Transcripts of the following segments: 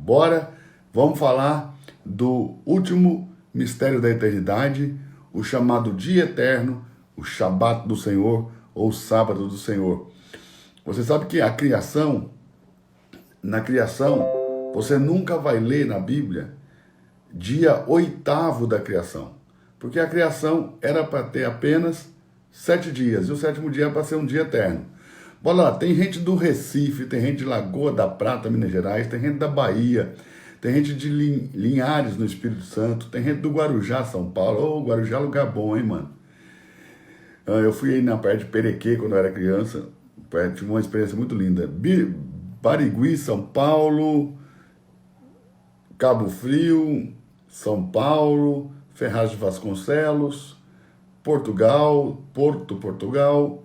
Bora, vamos falar do último mistério da eternidade, o chamado dia eterno, o Shabat do Senhor ou sábado do Senhor. Você sabe que a criação, na criação, você nunca vai ler na Bíblia dia 8º da criação, porque a criação era para ter apenas 7 dias, e o 7º dia é para ser um dia eterno. Bora lá, tem gente do Recife, tem gente de Lagoa da Prata, Minas Gerais, tem gente da Bahia, tem gente de Linhares, no Espírito Santo, tem gente do Guarujá, São Paulo. Ô, Guarujá é lugar bom, hein, mano? Eu fui aí na praia de Perequê quando eu era criança, tive uma experiência muito linda. Barigui, São Paulo, Cabo Frio, São Paulo, Ferraz de Vasconcelos, Portugal, Portugal,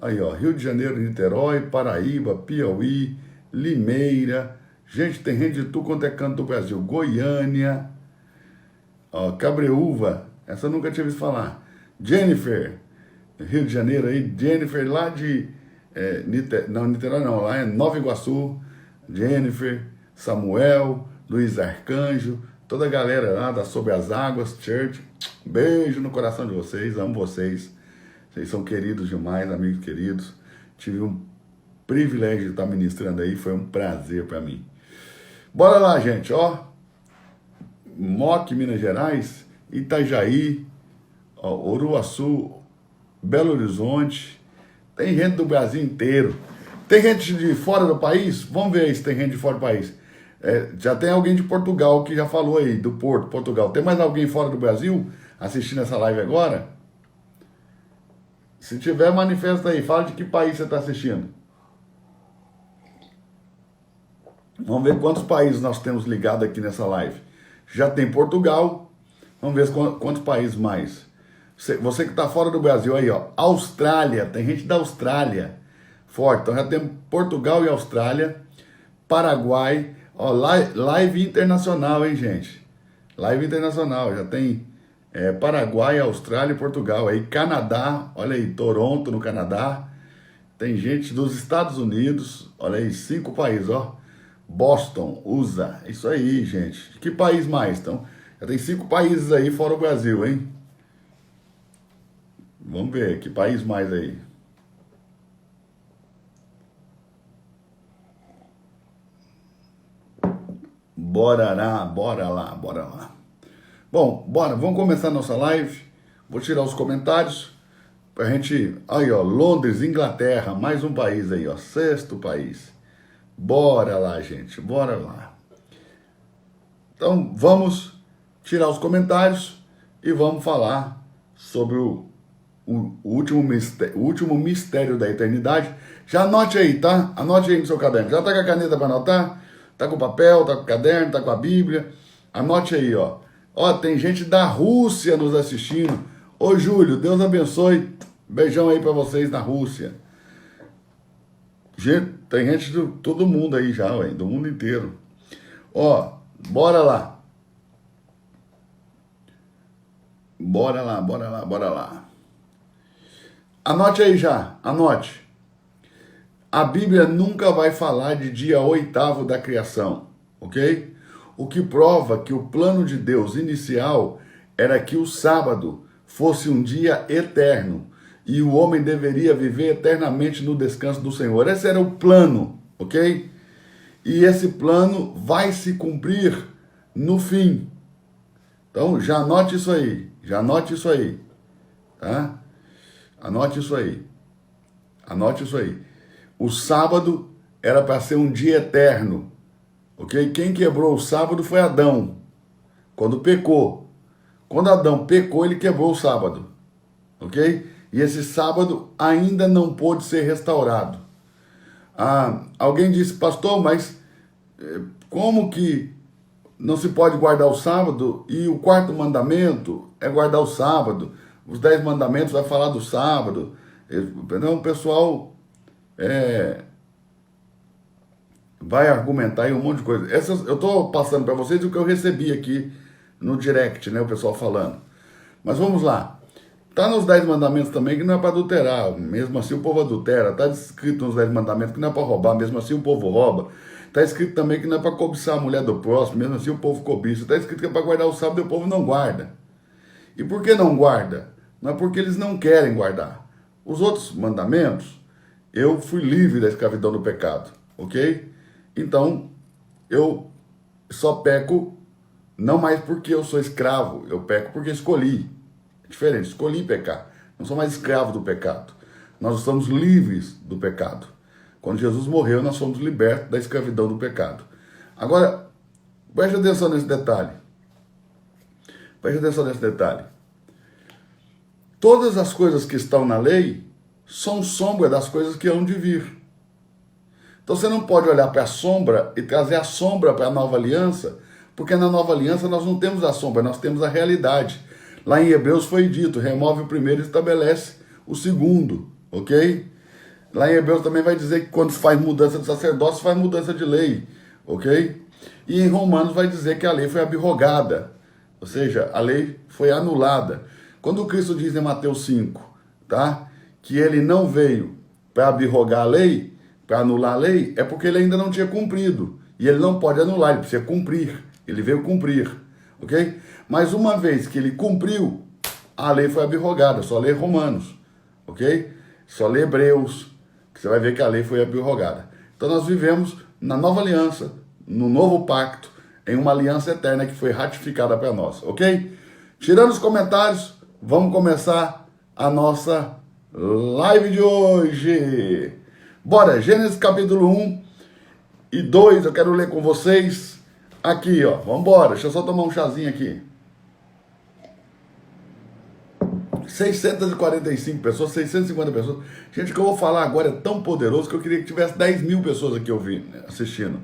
aí ó, Rio de Janeiro, Niterói, Paraíba, Piauí, Limeira, gente, tem gente de tudo quanto é canto do Brasil, Goiânia, ó, Cabreúva, essa eu nunca tinha visto falar, Jennifer, Rio de Janeiro aí, Jennifer lá de, Niterói não, lá é Nova Iguaçu, Jennifer, Samuel, Luiz Arcanjo, toda a galera lá da Sobre as Águas Church, beijo no coração de vocês, amo vocês, vocês são queridos demais, amigos queridos, tive um privilégio de estar ministrando aí, foi um prazer para mim. Bora lá, gente, ó, Moque, Minas Gerais, Itajaí, ó, Uruaçu, Belo Horizonte, tem gente do Brasil inteiro, tem gente de fora do país? Vamos ver aí se tem gente de fora do país. Já tem alguém de Portugal que já falou aí, do Porto, Portugal. Tem mais alguém fora do Brasil assistindo essa live agora? Se tiver, manifesta aí. Fala de que país você está assistindo. Vamos ver quantos países nós temos ligado aqui nessa live. Já tem Portugal. Vamos ver quantos países mais. Você que está fora do Brasil aí, ó. Austrália. Tem gente da Austrália. Forte. Então já tem Portugal e Austrália. Paraguai. Ó, live internacional, hein, gente? Live internacional, já tem Paraguai, Austrália e Portugal. Aí Canadá, olha aí, Toronto no Canadá. Tem gente dos Estados Unidos, olha aí, 5 países, ó. Boston, USA, isso aí, gente. Que país mais? Então, já tem 5 países aí fora o Brasil, hein? Vamos ver, que país mais aí? Bora lá. Bom, bora, vamos começar a nossa live. Vou tirar os comentários pra gente... Aí, ó, Londres, Inglaterra, mais um país aí, ó, 6º país. Bora lá, gente, bora lá. Então, vamos tirar os comentários e vamos falar sobre o último mistério da eternidade. Já anote aí, tá? Anote aí no seu caderno. Já tá com a caneta para anotar? Tá com o papel, tá com o caderno, tá com a Bíblia. Anote aí, ó. Ó, tem gente da Rússia nos assistindo. Ô, Júlio, Deus abençoe. Beijão aí para vocês na Rússia. Gente, tem gente de todo mundo aí já, ué, do mundo inteiro. Ó, bora lá. Bora lá. Anote aí já, anote. A Bíblia nunca vai falar de dia 8º da criação, ok? O que prova que o plano de Deus inicial era que o sábado fosse um dia eterno e o homem deveria viver eternamente no descanso do Senhor. Esse era o plano, ok? E esse plano vai se cumprir no fim. Então, já anote isso aí, tá? Anote isso aí. O sábado era para ser um dia eterno, ok? Quem quebrou o sábado foi Adão, quando pecou. Quando Adão pecou, ele quebrou o sábado, ok? E esse sábado ainda não pôde ser restaurado. Alguém disse, pastor, mas como que não se pode guardar o sábado e o 4º mandamento é guardar o sábado? Os 10 mandamentos vai falar do sábado. Não, o pessoal vai argumentar aí um monte de coisa. Eu estou passando para vocês o que eu recebi aqui no direct, né? O pessoal falando. Mas vamos lá. Está nos 10 mandamentos também que não é para adulterar. Mesmo assim o povo adultera. Está escrito nos 10 mandamentos que não é para roubar. Mesmo assim o povo rouba. Está escrito também que não é para cobiçar a mulher do próximo, mesmo assim o povo cobiça. Está escrito que é para guardar o sábado e o povo não guarda. E por que não guarda? Não é porque eles não querem guardar. Os outros mandamentos, eu fui livre da escravidão do pecado, ok? Então, eu só peco não mais porque eu sou escravo, eu peco porque escolhi. É diferente, escolhi pecar. Não sou mais escravo do pecado. Nós estamos livres do pecado. Quando Jesus morreu, nós fomos libertos da escravidão do pecado. Agora, preste atenção nesse detalhe. Preste atenção nesse detalhe. Todas as coisas que estão na lei são sombra das coisas que hão de vir. Então você não pode olhar para a sombra e trazer a sombra para a nova aliança, porque na nova aliança nós não temos a sombra, nós temos a realidade. Lá em Hebreus foi dito, remove o primeiro e estabelece o segundo, ok? Lá em Hebreus também vai dizer que quando se faz mudança de sacerdócio, se faz mudança de lei, ok? E em Romanos vai dizer que a lei foi abrogada, ou seja, a lei foi anulada. Quando Cristo diz em Mateus 5, tá? Que ele não veio para abrogar a lei, para anular a lei, é porque ele ainda não tinha cumprido. E ele não pode anular, ele precisa cumprir. Ele veio cumprir, ok? Mas uma vez que ele cumpriu, a lei foi abrogada. Só lê Romanos, ok? Só lê Hebreus, que você vai ver que a lei foi abrogada. Então nós vivemos na nova aliança, no novo pacto, em uma aliança eterna que foi ratificada para nós, ok? Tirando os comentários, vamos começar a nossa live de hoje. Bora, Gênesis capítulo 1 e 2, eu quero ler com vocês aqui, ó. Vamos embora, deixa eu só tomar um chazinho aqui. 645 pessoas, 650 pessoas. Gente, o que eu vou falar agora é tão poderoso que eu queria que tivesse 10 mil pessoas aqui ouvindo, assistindo.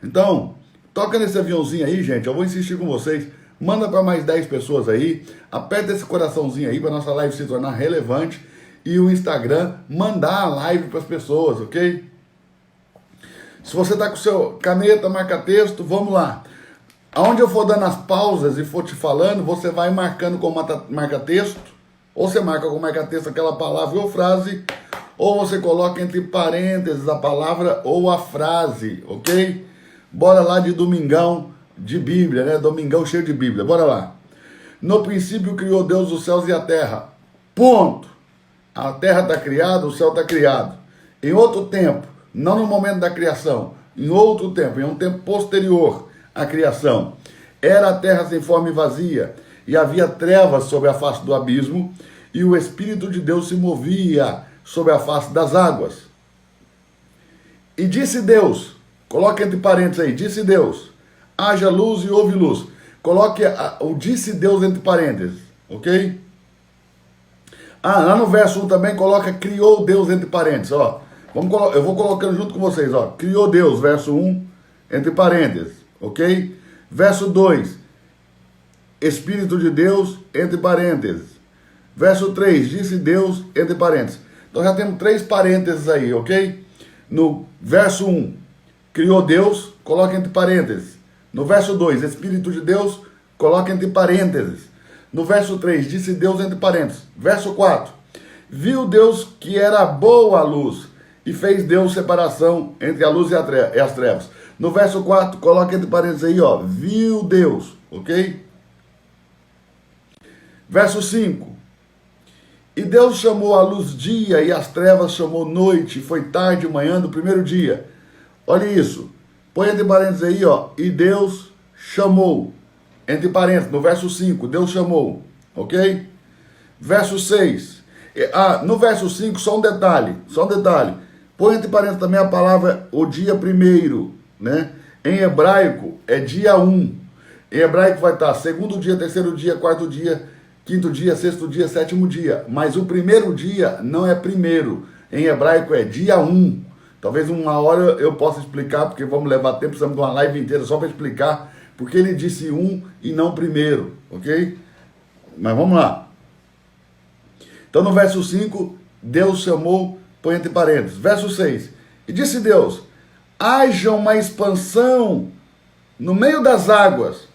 Então, toca nesse aviãozinho aí, gente, eu vou insistir com vocês. Manda para mais 10 pessoas aí, aperta esse coraçãozinho aí para nossa live se tornar relevante e o Instagram mandar a live para as pessoas, ok? Se você está com seu caneta, marca-texto, vamos lá. Aonde eu for dando as pausas e for te falando, você vai marcando com marca-texto, ou você marca com marca-texto aquela palavra ou frase, ou você coloca entre parênteses a palavra ou a frase, ok? Bora lá de domingão de Bíblia, né? Domingão cheio de Bíblia, bora lá. No princípio criou Deus os céus e a terra. Ponto. A terra está criada, o céu está criado. Em outro tempo, não no momento da criação, em outro tempo, em um tempo posterior à criação, era a terra sem forma e vazia, e havia trevas sobre a face do abismo, e o Espírito de Deus se movia sobre a face das águas. E disse Deus, coloque entre parênteses aí, disse Deus, haja luz e houve luz. Coloque o disse Deus entre parênteses, ok? Lá no verso 1 também coloca criou Deus entre parênteses, ó. Eu vou colocando junto com vocês, ó. Criou Deus, verso 1, entre parênteses, ok? Verso 2, Espírito de Deus, entre parênteses. Verso 3, disse Deus, entre parênteses. Então já temos 3 parênteses aí, ok? No verso 1, criou Deus, coloca entre parênteses. No verso 2, Espírito de Deus, coloca entre parênteses. No verso 3, disse Deus entre parênteses. Verso 4, viu Deus que era boa a luz e fez Deus separação entre a luz e as trevas. No verso 4, coloca entre parênteses aí, ó, viu Deus, ok? Verso 5, e Deus chamou a luz dia e as trevas chamou noite, e foi tarde e manhã do primeiro dia. Olha isso, põe entre parênteses aí, ó, e Deus chamou. Entre parênteses, no verso 5, Deus chamou, ok? Verso 6, no verso 5, só um detalhe, põe entre parênteses também a palavra o dia primeiro, né? Em hebraico é dia 1, em hebraico vai estar segundo dia, terceiro dia, quarto dia, quinto dia, sexto dia, sétimo dia, mas o primeiro dia não é primeiro, em hebraico é dia 1, talvez uma hora eu possa explicar, porque vamos levar tempo, precisamos de uma live inteira só para explicar, porque ele disse 1 e não primeiro, ok? Mas vamos lá. Então no verso 5, Deus chamou, põe entre parênteses. Verso 6, e disse Deus, haja uma expansão no meio das águas,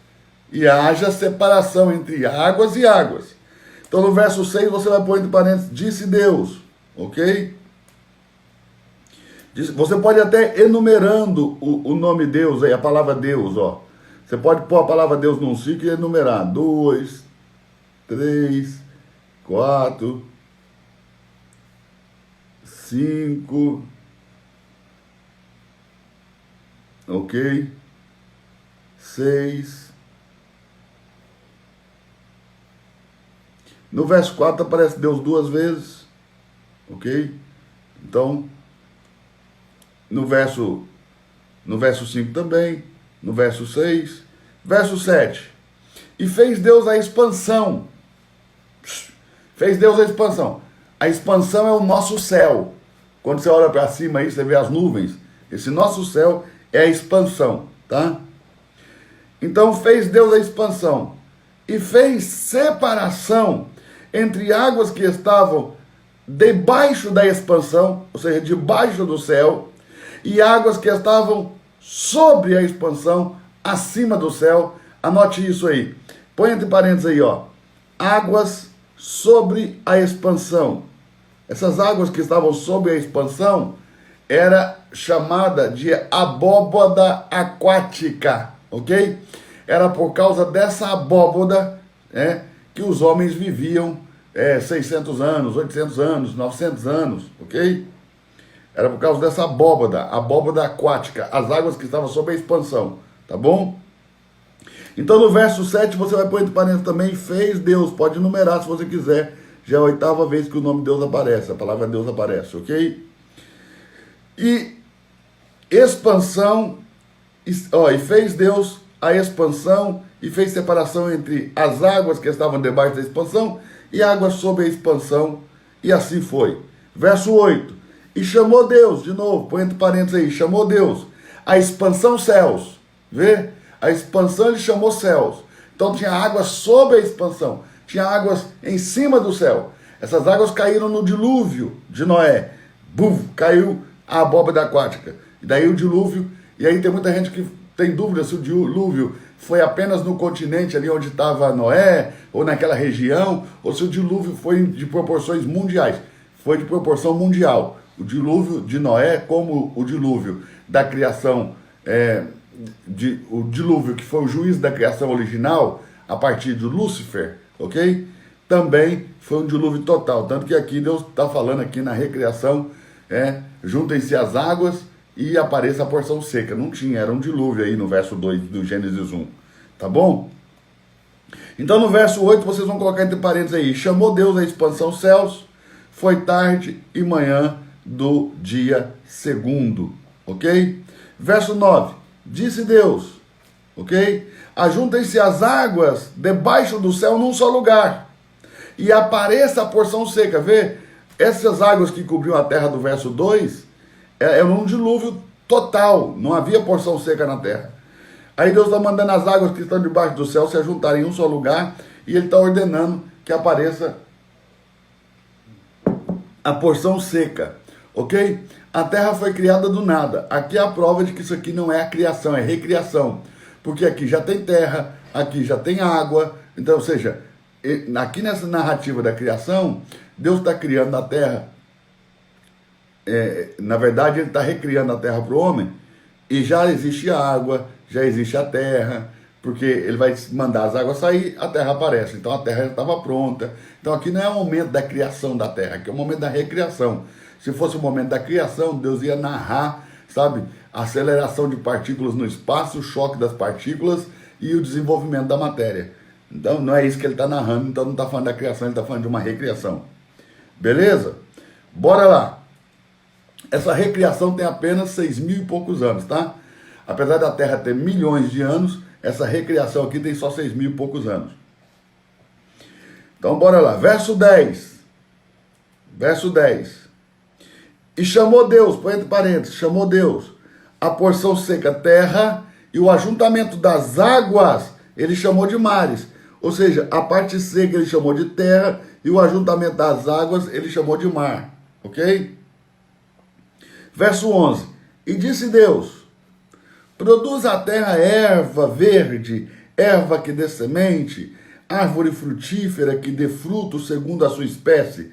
e haja separação entre águas e águas. Então no verso 6 você vai pôr entre parênteses, disse Deus, ok? Você pode até enumerando o nome Deus aí, a palavra Deus, ó. Você pode pôr a palavra Deus num ciclo e enumerar. 2, 3, 4, 5, ok? 6. No verso 4 aparece Deus 2 vezes, ok? Então, no verso 5 também, no verso 6, verso 7. E fez Deus a expansão. Fez Deus a expansão. A expansão é o nosso céu. Quando você olha para cima aí, você vê as nuvens. Esse nosso céu é a expansão, tá? Então fez Deus a expansão. E fez separação entre águas que estavam debaixo da expansão, ou seja, debaixo do céu, e águas que estavam sobre a expansão, acima do céu. Anote isso aí. Põe entre parênteses aí, ó. Águas sobre a expansão. Essas águas que estavam sobre a expansão era chamada de abóboda aquática, ok? Era por causa dessa abóboda, que os homens viviam 600 anos, 800 anos, 900 anos, ok? Era por causa dessa abóboda aquática, as águas que estavam sob a expansão, tá bom? Então no verso 7 você vai pôr entre parênteses também, fez Deus, pode numerar se você quiser, já é a 8ª vez que o nome Deus aparece, a palavra Deus aparece, ok? E expansão, e fez Deus a expansão e fez separação entre as águas que estavam debaixo da expansão e águas sob a expansão, e assim foi. Verso 8, e chamou Deus, de novo, põe entre parênteses aí, chamou Deus, a expansão céus, vê? A expansão ele chamou céus, então tinha águas sob a expansão, tinha águas em cima do céu, essas águas caíram no dilúvio de Noé, buf, caiu a abóbora aquática, e daí o dilúvio, e aí tem muita gente que tem dúvida se o dilúvio foi apenas no continente ali onde estava Noé, ou naquela região, ou se o dilúvio foi de proporções mundiais. Foi de proporção mundial. O dilúvio de Noé, como o dilúvio da criação, o dilúvio que foi o juiz da criação original, a partir de Lúcifer, ok? Também foi um dilúvio total. Tanto que aqui Deus está falando aqui na recriação, juntem-se as águas e apareça a porção seca. Não tinha, era um dilúvio aí no verso 2 do Gênesis 1. Tá bom? Então no verso 8 vocês vão colocar entre parênteses aí. Chamou Deus a expansão céus, foi tarde e manhã do dia segundo. Ok? Verso 9. Disse Deus, ok? Ajuntem-se as águas debaixo do céu num só lugar. E apareça a porção seca. Vê? Essas águas que cobriam a terra do verso 2... era um dilúvio total, não havia porção seca na terra. Aí Deus está mandando as águas que estão debaixo do céu se juntarem em um só lugar, e Ele está ordenando que apareça a porção seca, ok? A terra foi criada do nada. Aqui é a prova de que isso aqui não é a criação, é recriação. Porque aqui já tem terra, aqui já tem água. Então, ou seja, aqui nessa narrativa da criação, Deus está criando a terra. Na verdade, Ele está recriando a terra para o homem, e já existe a água, já existe a terra, porque Ele vai mandar as águas sair, a terra aparece. Então a terra já estava pronta. Então aqui não é o momento da criação da terra, aqui é o momento da recriação. Se fosse o momento da criação, Deus ia narrar, sabe, a aceleração de partículas no espaço, o choque das partículas e o desenvolvimento da matéria. Então não é isso que Ele está narrando, então não está falando da criação, Ele está falando de uma recriação. Beleza? Bora lá. Essa recriação tem apenas 6.000 e poucos anos, tá? Apesar da Terra ter milhões de anos, essa recriação aqui tem só 6.000 e poucos anos. Então, bora lá. Verso 10. Verso 10. E chamou Deus, põe entre parênteses, chamou Deus a porção seca terra e o ajuntamento das águas, Ele chamou de mares. Ou seja, a parte seca Ele chamou de terra e o ajuntamento das águas Ele chamou de mar. Ok? Verso 11, e disse Deus, produz a terra erva verde, erva que dê semente, árvore frutífera que dê fruto segundo a sua espécie,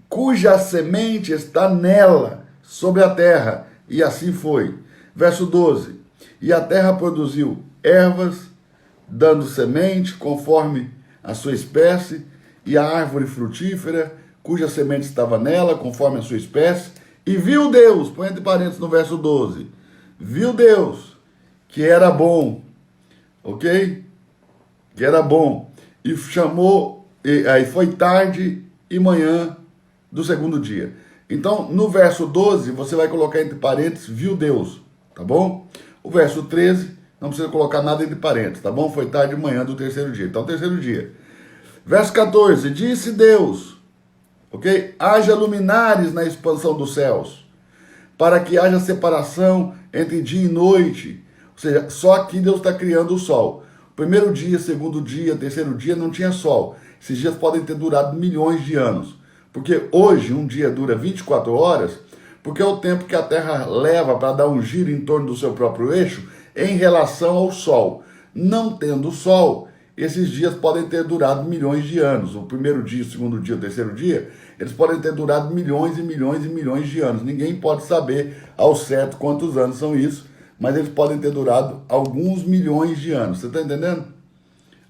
cuja semente está nela, sobre a terra, e assim foi. Verso 12: e a terra produziu ervas, dando semente, conforme a sua espécie, e a árvore frutífera, cuja semente estava nela, conforme a sua espécie. E viu Deus, põe entre parênteses no verso 12, viu Deus que era bom, ok? Que era bom. E chamou, aí foi tarde e manhã do segundo dia. Então, no verso 12, você vai colocar entre parênteses, viu Deus, tá bom? O verso 13, não precisa colocar nada entre parênteses, tá bom? Foi tarde e manhã do terceiro dia. Então, terceiro dia. Verso 14, disse Deus, ok? Haja luminares na expansão dos céus, para que haja separação entre dia e noite. Ou seja, só aqui Deus está criando o sol. Primeiro dia, segundo dia, terceiro dia não tinha sol. Esses dias podem ter durado milhões de anos. Porque hoje um dia dura 24 horas, porque é o tempo que a Terra leva para dar um giro em torno do seu próprio eixo em relação ao Sol. Não tendo Sol, esses dias podem ter durado milhões de anos. O primeiro dia, o segundo dia, o terceiro dia, eles podem ter durado milhões e milhões e milhões de anos. Ninguém pode saber ao certo quantos anos são isso, mas eles podem ter durado alguns milhões de anos. Você está entendendo?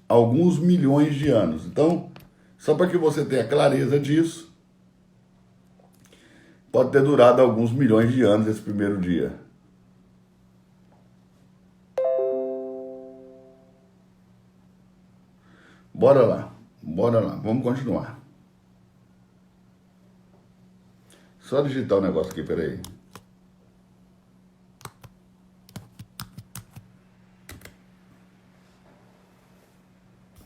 Alguns milhões de anos. Então, só para que você tenha clareza disso, pode ter durado alguns milhões de anos esse primeiro dia. Bora lá, vamos continuar. Só digitar o negócio aqui, peraí.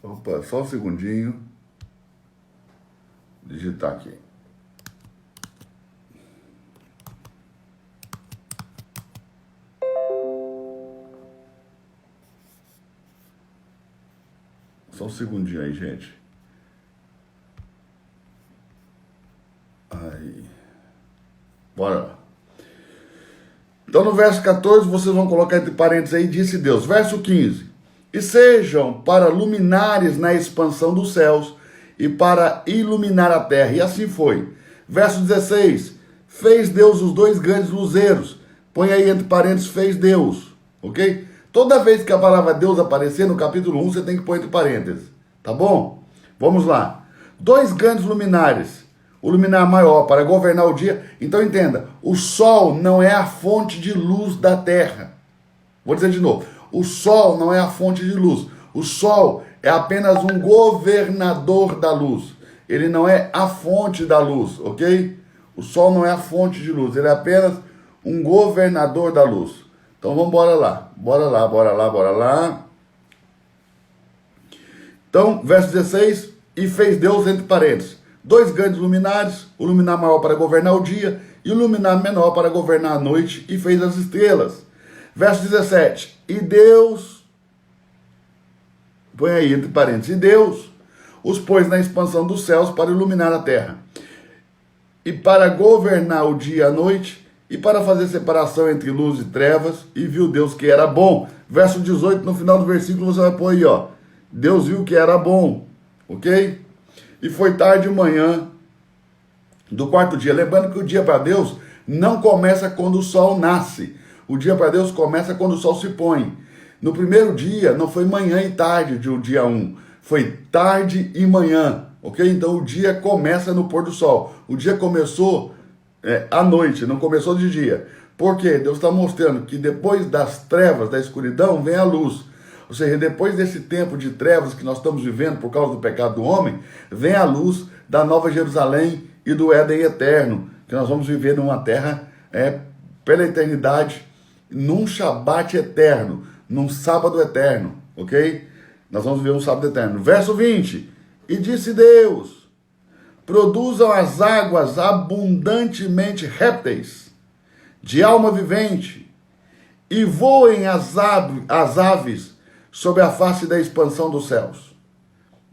Opa, só um segundinho. Digitar aqui. Só um segundinho aí, gente. Aí. Bora lá. Então no verso 14 vocês vão colocar entre parênteses aí, disse Deus. Verso 15. E sejam para luminares na expansão dos céus e para iluminar a terra. E assim foi. Verso 16. Fez Deus os dois grandes luzeiros. Põe aí entre parênteses, fez Deus. Ok? Toda vez que a palavra Deus aparecer no capítulo 1, você tem que pôr entre parênteses. Tá bom? Vamos lá. Dois grandes luminares. O luminar maior para governar o dia. Então entenda, o sol não é a fonte de luz da terra. Vou dizer de novo. O sol não é a fonte de luz. O sol é apenas um governador da luz. Ele não é a fonte da luz, ok? O sol não é a fonte de luz. Ele é apenas um governador da luz. Então vamos embora lá. Bora lá. Então, verso 16. E fez Deus entre parênteses dois grandes luminares, o luminar maior para governar o dia e o luminar menor para governar a noite, e fez as estrelas. Verso 17. E Deus, põe aí entre parênteses, e Deus os pôs na expansão dos céus para iluminar a terra, e para governar o dia e a noite, e para fazer separação entre luz e trevas, e viu Deus que era bom. Verso 18, no final do versículo você vai pôr aí, ó. Deus viu que era bom, ok? E foi tarde e manhã do quarto dia. Lembrando que o dia para Deus não começa quando o sol nasce. O dia para Deus começa quando o sol se põe. No primeiro dia, não foi manhã e tarde de um dia 1. Foi tarde e manhã, ok? Então o dia começa no pôr do sol. O dia começou à noite, não começou de dia. Por quê? Deus está mostrando que depois das trevas, da escuridão, vem a luz. Ou seja, depois desse tempo de trevas que nós estamos vivendo por causa do pecado do homem, vem a luz da Nova Jerusalém e do Éden eterno, que nós vamos viver numa terra pela eternidade, num Shabat eterno, num sábado eterno, ok? Nós vamos viver um sábado eterno. Verso 20. E disse Deus, produzam as águas abundantemente répteis, de alma vivente, e voem as aves sobre a face da expansão dos céus.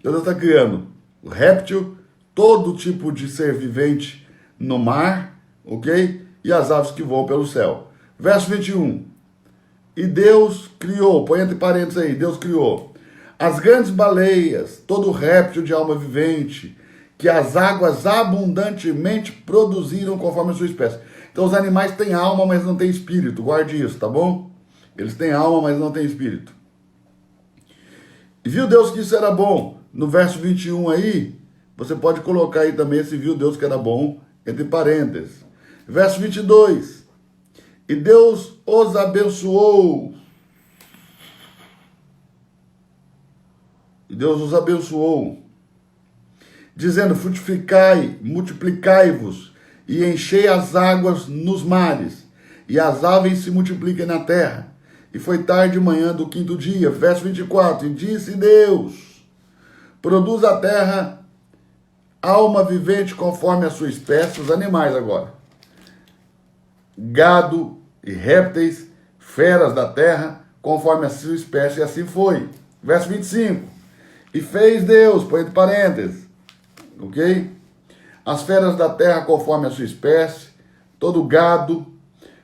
Deus está criando o réptil, todo tipo de ser vivente no mar, ok? E as aves que voam pelo céu. Verso 21. E Deus criou, põe entre parênteses aí, Deus criou as grandes baleias, todo réptil de alma vivente, que as águas abundantemente produziram conforme a sua espécie. Então os animais têm alma, mas não têm espírito. Guarde isso, tá bom? Eles têm alma, mas não têm espírito. E viu Deus que isso era bom. No verso 21 aí, você pode colocar aí também esse viu Deus que era bom, entre parênteses. Verso 22. E Deus os abençoou. E Deus os abençoou, dizendo, frutificai, multiplicai-vos, e enchei as águas nos mares, e as aves se multipliquem na terra. E foi tarde e manhã do quinto dia, verso 24, e disse Deus, produz a terra alma vivente conforme a sua espécie, os animais agora, gado e répteis, feras da terra, conforme a sua espécie, e assim foi. Verso 25, e fez Deus, põe entre parênteses, ok? As feras da terra conforme a sua espécie, todo gado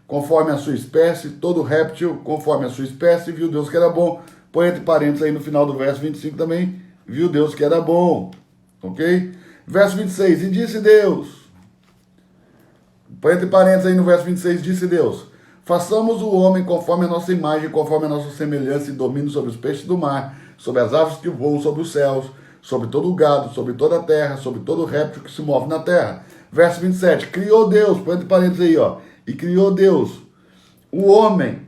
conforme a sua espécie, todo réptil conforme a sua espécie, viu Deus que era bom. Põe entre parênteses aí no final do verso 25 também, viu Deus que era bom, ok? Verso 26, e disse Deus, põe entre parênteses aí no verso 26, disse Deus, façamos o homem conforme a nossa imagem, conforme a nossa semelhança e domínio sobre os peixes do mar, sobre as aves que voam sobre os céus, sobre todo o gado, sobre toda a terra, sobre todo o réptil que se move na terra. Verso 27, criou Deus, põe entre parênteses aí, ó, e criou Deus, o homem,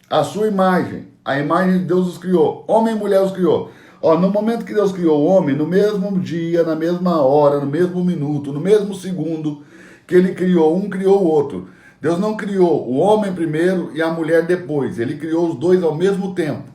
a sua imagem, a imagem de Deus os criou, homem e mulher os criou. Ó, no momento que Deus criou o homem, no mesmo dia, na mesma hora, no mesmo minuto, no mesmo segundo que ele criou, um criou o outro. Deus não criou o homem primeiro e a mulher depois, ele criou os dois ao mesmo tempo.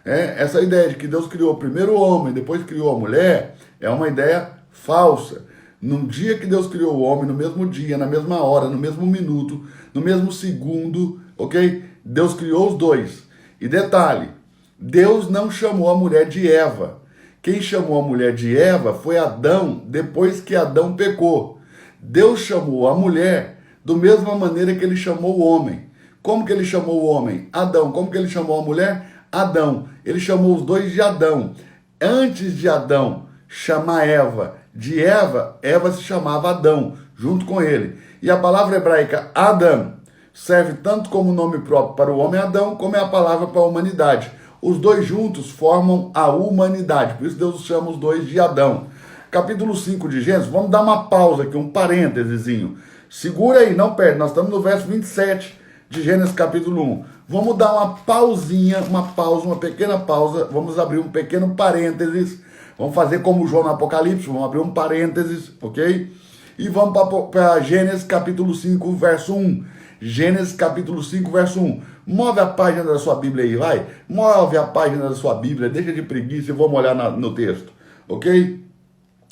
Essa ideia de que Deus criou primeiro o homem, depois criou a mulher, é uma ideia falsa. No dia que Deus criou o homem, no mesmo dia, na mesma hora, no mesmo minuto, no mesmo segundo, ok? Deus criou os dois. E detalhe, Deus não chamou a mulher de Eva. Quem chamou a mulher de Eva foi Adão, depois que Adão pecou. Deus chamou a mulher da mesma maneira que ele chamou o homem. Como que ele chamou o homem? Adão. Como que ele chamou a mulher? Adão. Ele chamou os dois de Adão. Antes de Adão chamar Eva de Eva, Eva se chamava Adão, junto com ele. E a palavra hebraica Adam serve tanto como nome próprio para o homem Adão, como é a palavra para a humanidade. Os dois juntos formam a humanidade, por isso Deus chama os dois de Adão. Capítulo 5 de Gênesis, vamos dar uma pausa aqui, um parêntesezinho. Segura aí, não perde, nós estamos no verso 27 de Gênesis capítulo 1. Vamos dar uma pausinha, uma pequena pausa, vamos abrir um pequeno parênteses, vamos fazer como João no Apocalipse, vamos abrir um parênteses, ok? E vamos para Gênesis capítulo 5, verso 1. Gênesis capítulo 5, verso 1. Move a página da sua Bíblia aí, vai. Move a página da sua Bíblia, deixa de preguiça e vamos olhar no texto, ok?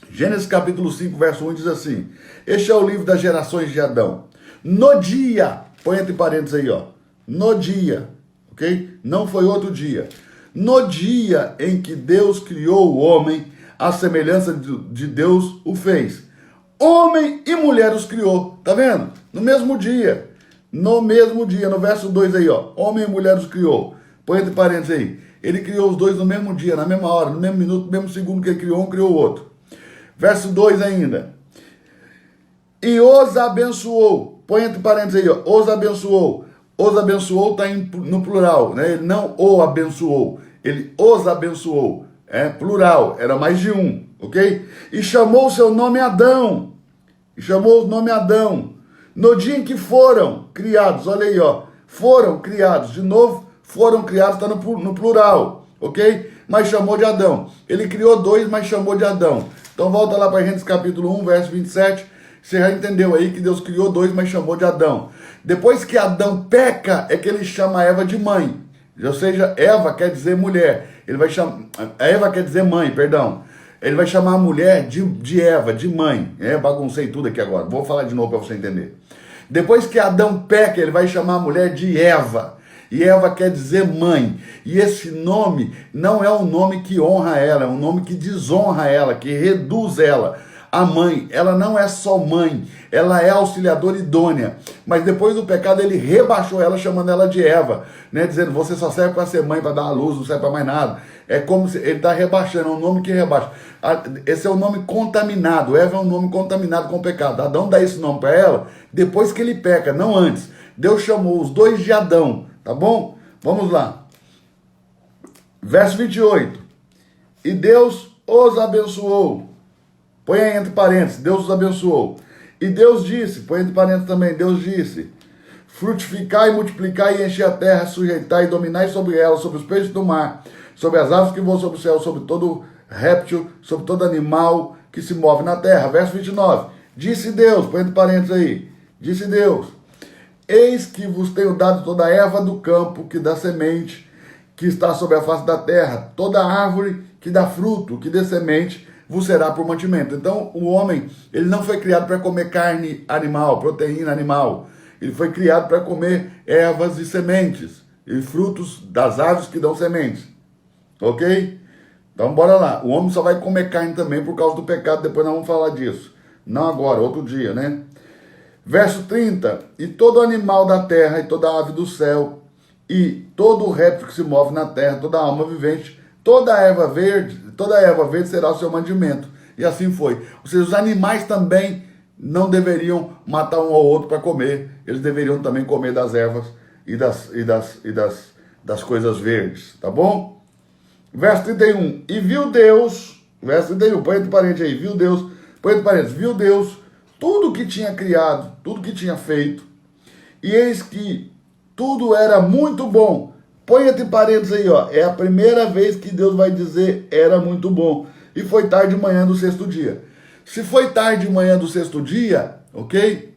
Gênesis capítulo 5, verso 1 diz assim, este é o livro das gerações de Adão. No dia, põe entre parênteses aí, ó. No dia, ok? Não foi outro dia. No dia em que Deus criou o homem, a semelhança de Deus o fez. Homem e mulher os criou, tá vendo? No mesmo dia, no verso 2 aí, ó. Homem e mulher os criou. Põe entre parênteses aí. Ele criou os dois no mesmo dia, na mesma hora, no mesmo minuto, no mesmo segundo que ele criou um, criou o outro. Verso 2 ainda. E os abençoou. Põe entre parênteses aí, ó. Os abençoou. Os abençoou está no plural, né? Ele não o abençoou, ele os abençoou. É plural, era mais de um, ok? E chamou o seu nome Adão. E chamou o nome Adão. No dia em que foram criados, olha aí, ó. Foram criados, de novo, foram criados, está no plural, ok? Mas chamou de Adão. Ele criou dois, mas chamou de Adão. Então volta lá para Gênesis capítulo 1, verso 27. Você já entendeu aí que Deus criou dois, mas chamou de Adão. Depois que Adão peca, é que ele chama Eva de mãe. Ou seja, Eva quer dizer mulher. Ele vai chamar, Eva quer dizer mãe, perdão. Ele vai chamar a mulher de Eva, de mãe. Baguncei tudo aqui agora. Vou falar de novo para você entender. Depois que Adão peca, ele vai chamar a mulher de Eva. E Eva quer dizer mãe. E esse nome não é um nome que honra ela, é um nome que desonra ela, que reduz ela. a mãe, ela não é só mãe, ela é auxiliadora idônea. Mas depois do pecado ele rebaixou ela, chamando ela de Eva, né? Dizendo, você só serve para ser mãe, para dar a luz, não serve para mais nada. É como se ele está rebaixando, é um nome que rebaixa. Esse é o nome contaminado, Eva é um nome contaminado com o pecado. Adão dá esse nome para ela depois que ele peca, não antes. Deus chamou os dois de Adão, tá bom? Vamos lá. Verso 28. E Deus os abençoou. Põe aí entre parênteses, Deus os abençoou. E Deus disse, põe entre parênteses também, Deus disse, frutificai, multiplicai e enchei a terra, sujeitai e dominai sobre ela, sobre os peixes do mar, sobre as aves que voam sobre o céu, sobre todo réptil, sobre todo animal que se move na terra. Verso 29. Disse Deus, põe entre parênteses aí, disse Deus, eis que vos tenho dado toda a erva do campo que dá semente, que está sobre a face da terra, toda árvore que dá fruto, que dê semente, vos será por mantimento. Então, o homem, ele não foi criado para comer carne animal, proteína animal. Ele foi criado para comer ervas e sementes, e frutos das árvores que dão sementes. Ok? Então, bora lá. O homem só vai comer carne também por causa do pecado, depois nós vamos falar disso. Não agora, outro dia, né? Verso 30. E todo animal da terra, e toda ave do céu, e todo réptil que se move na terra, toda alma vivente, toda erva verde será o seu mandamento. E assim foi. Ou seja, os animais também não deveriam matar um ao outro para comer. Eles deveriam também comer das ervas e das coisas verdes. Tá bom? Verso 31. E viu Deus, verso 31, põe entre parênteses aí, viu Deus, põe entre parênteses, viu Deus tudo que tinha criado, tudo que tinha feito, e eis que tudo era muito bom. Põe entre parênteses aí, ó. É a primeira vez que Deus vai dizer era muito bom. E foi tarde de manhã do sexto dia. Se foi tarde de manhã do sexto dia, ok?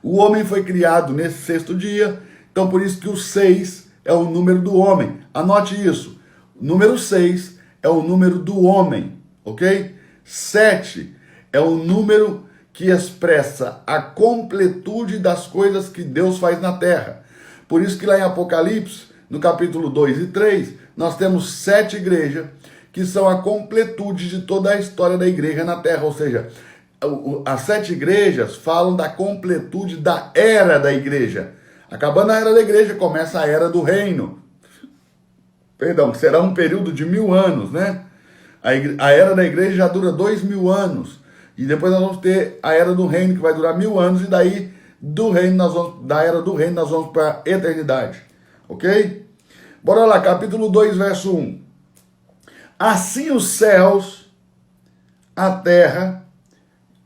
O homem foi criado nesse sexto dia. Então por isso que o 6 é o número do homem. Anote isso. O número 6 é o número do homem, ok? 7 é o número que expressa a completude das coisas que Deus faz na terra. Por isso que lá em Apocalipse, no capítulo 2 e 3, nós temos 7 igrejas que são a completude de toda a história da igreja na terra. Ou seja, as 7 igrejas falam da completude da era da igreja. Acabando a era da igreja, começa a era do reino. Perdão, que será um período de 1000 anos, né? A era da igreja já dura 2000 anos. E depois nós vamos ter a era do reino, que vai durar 1000 anos, e daí da era do reino nós vamos para a eternidade. Ok? Bora lá, capítulo 2, verso 1. Assim os céus, a terra,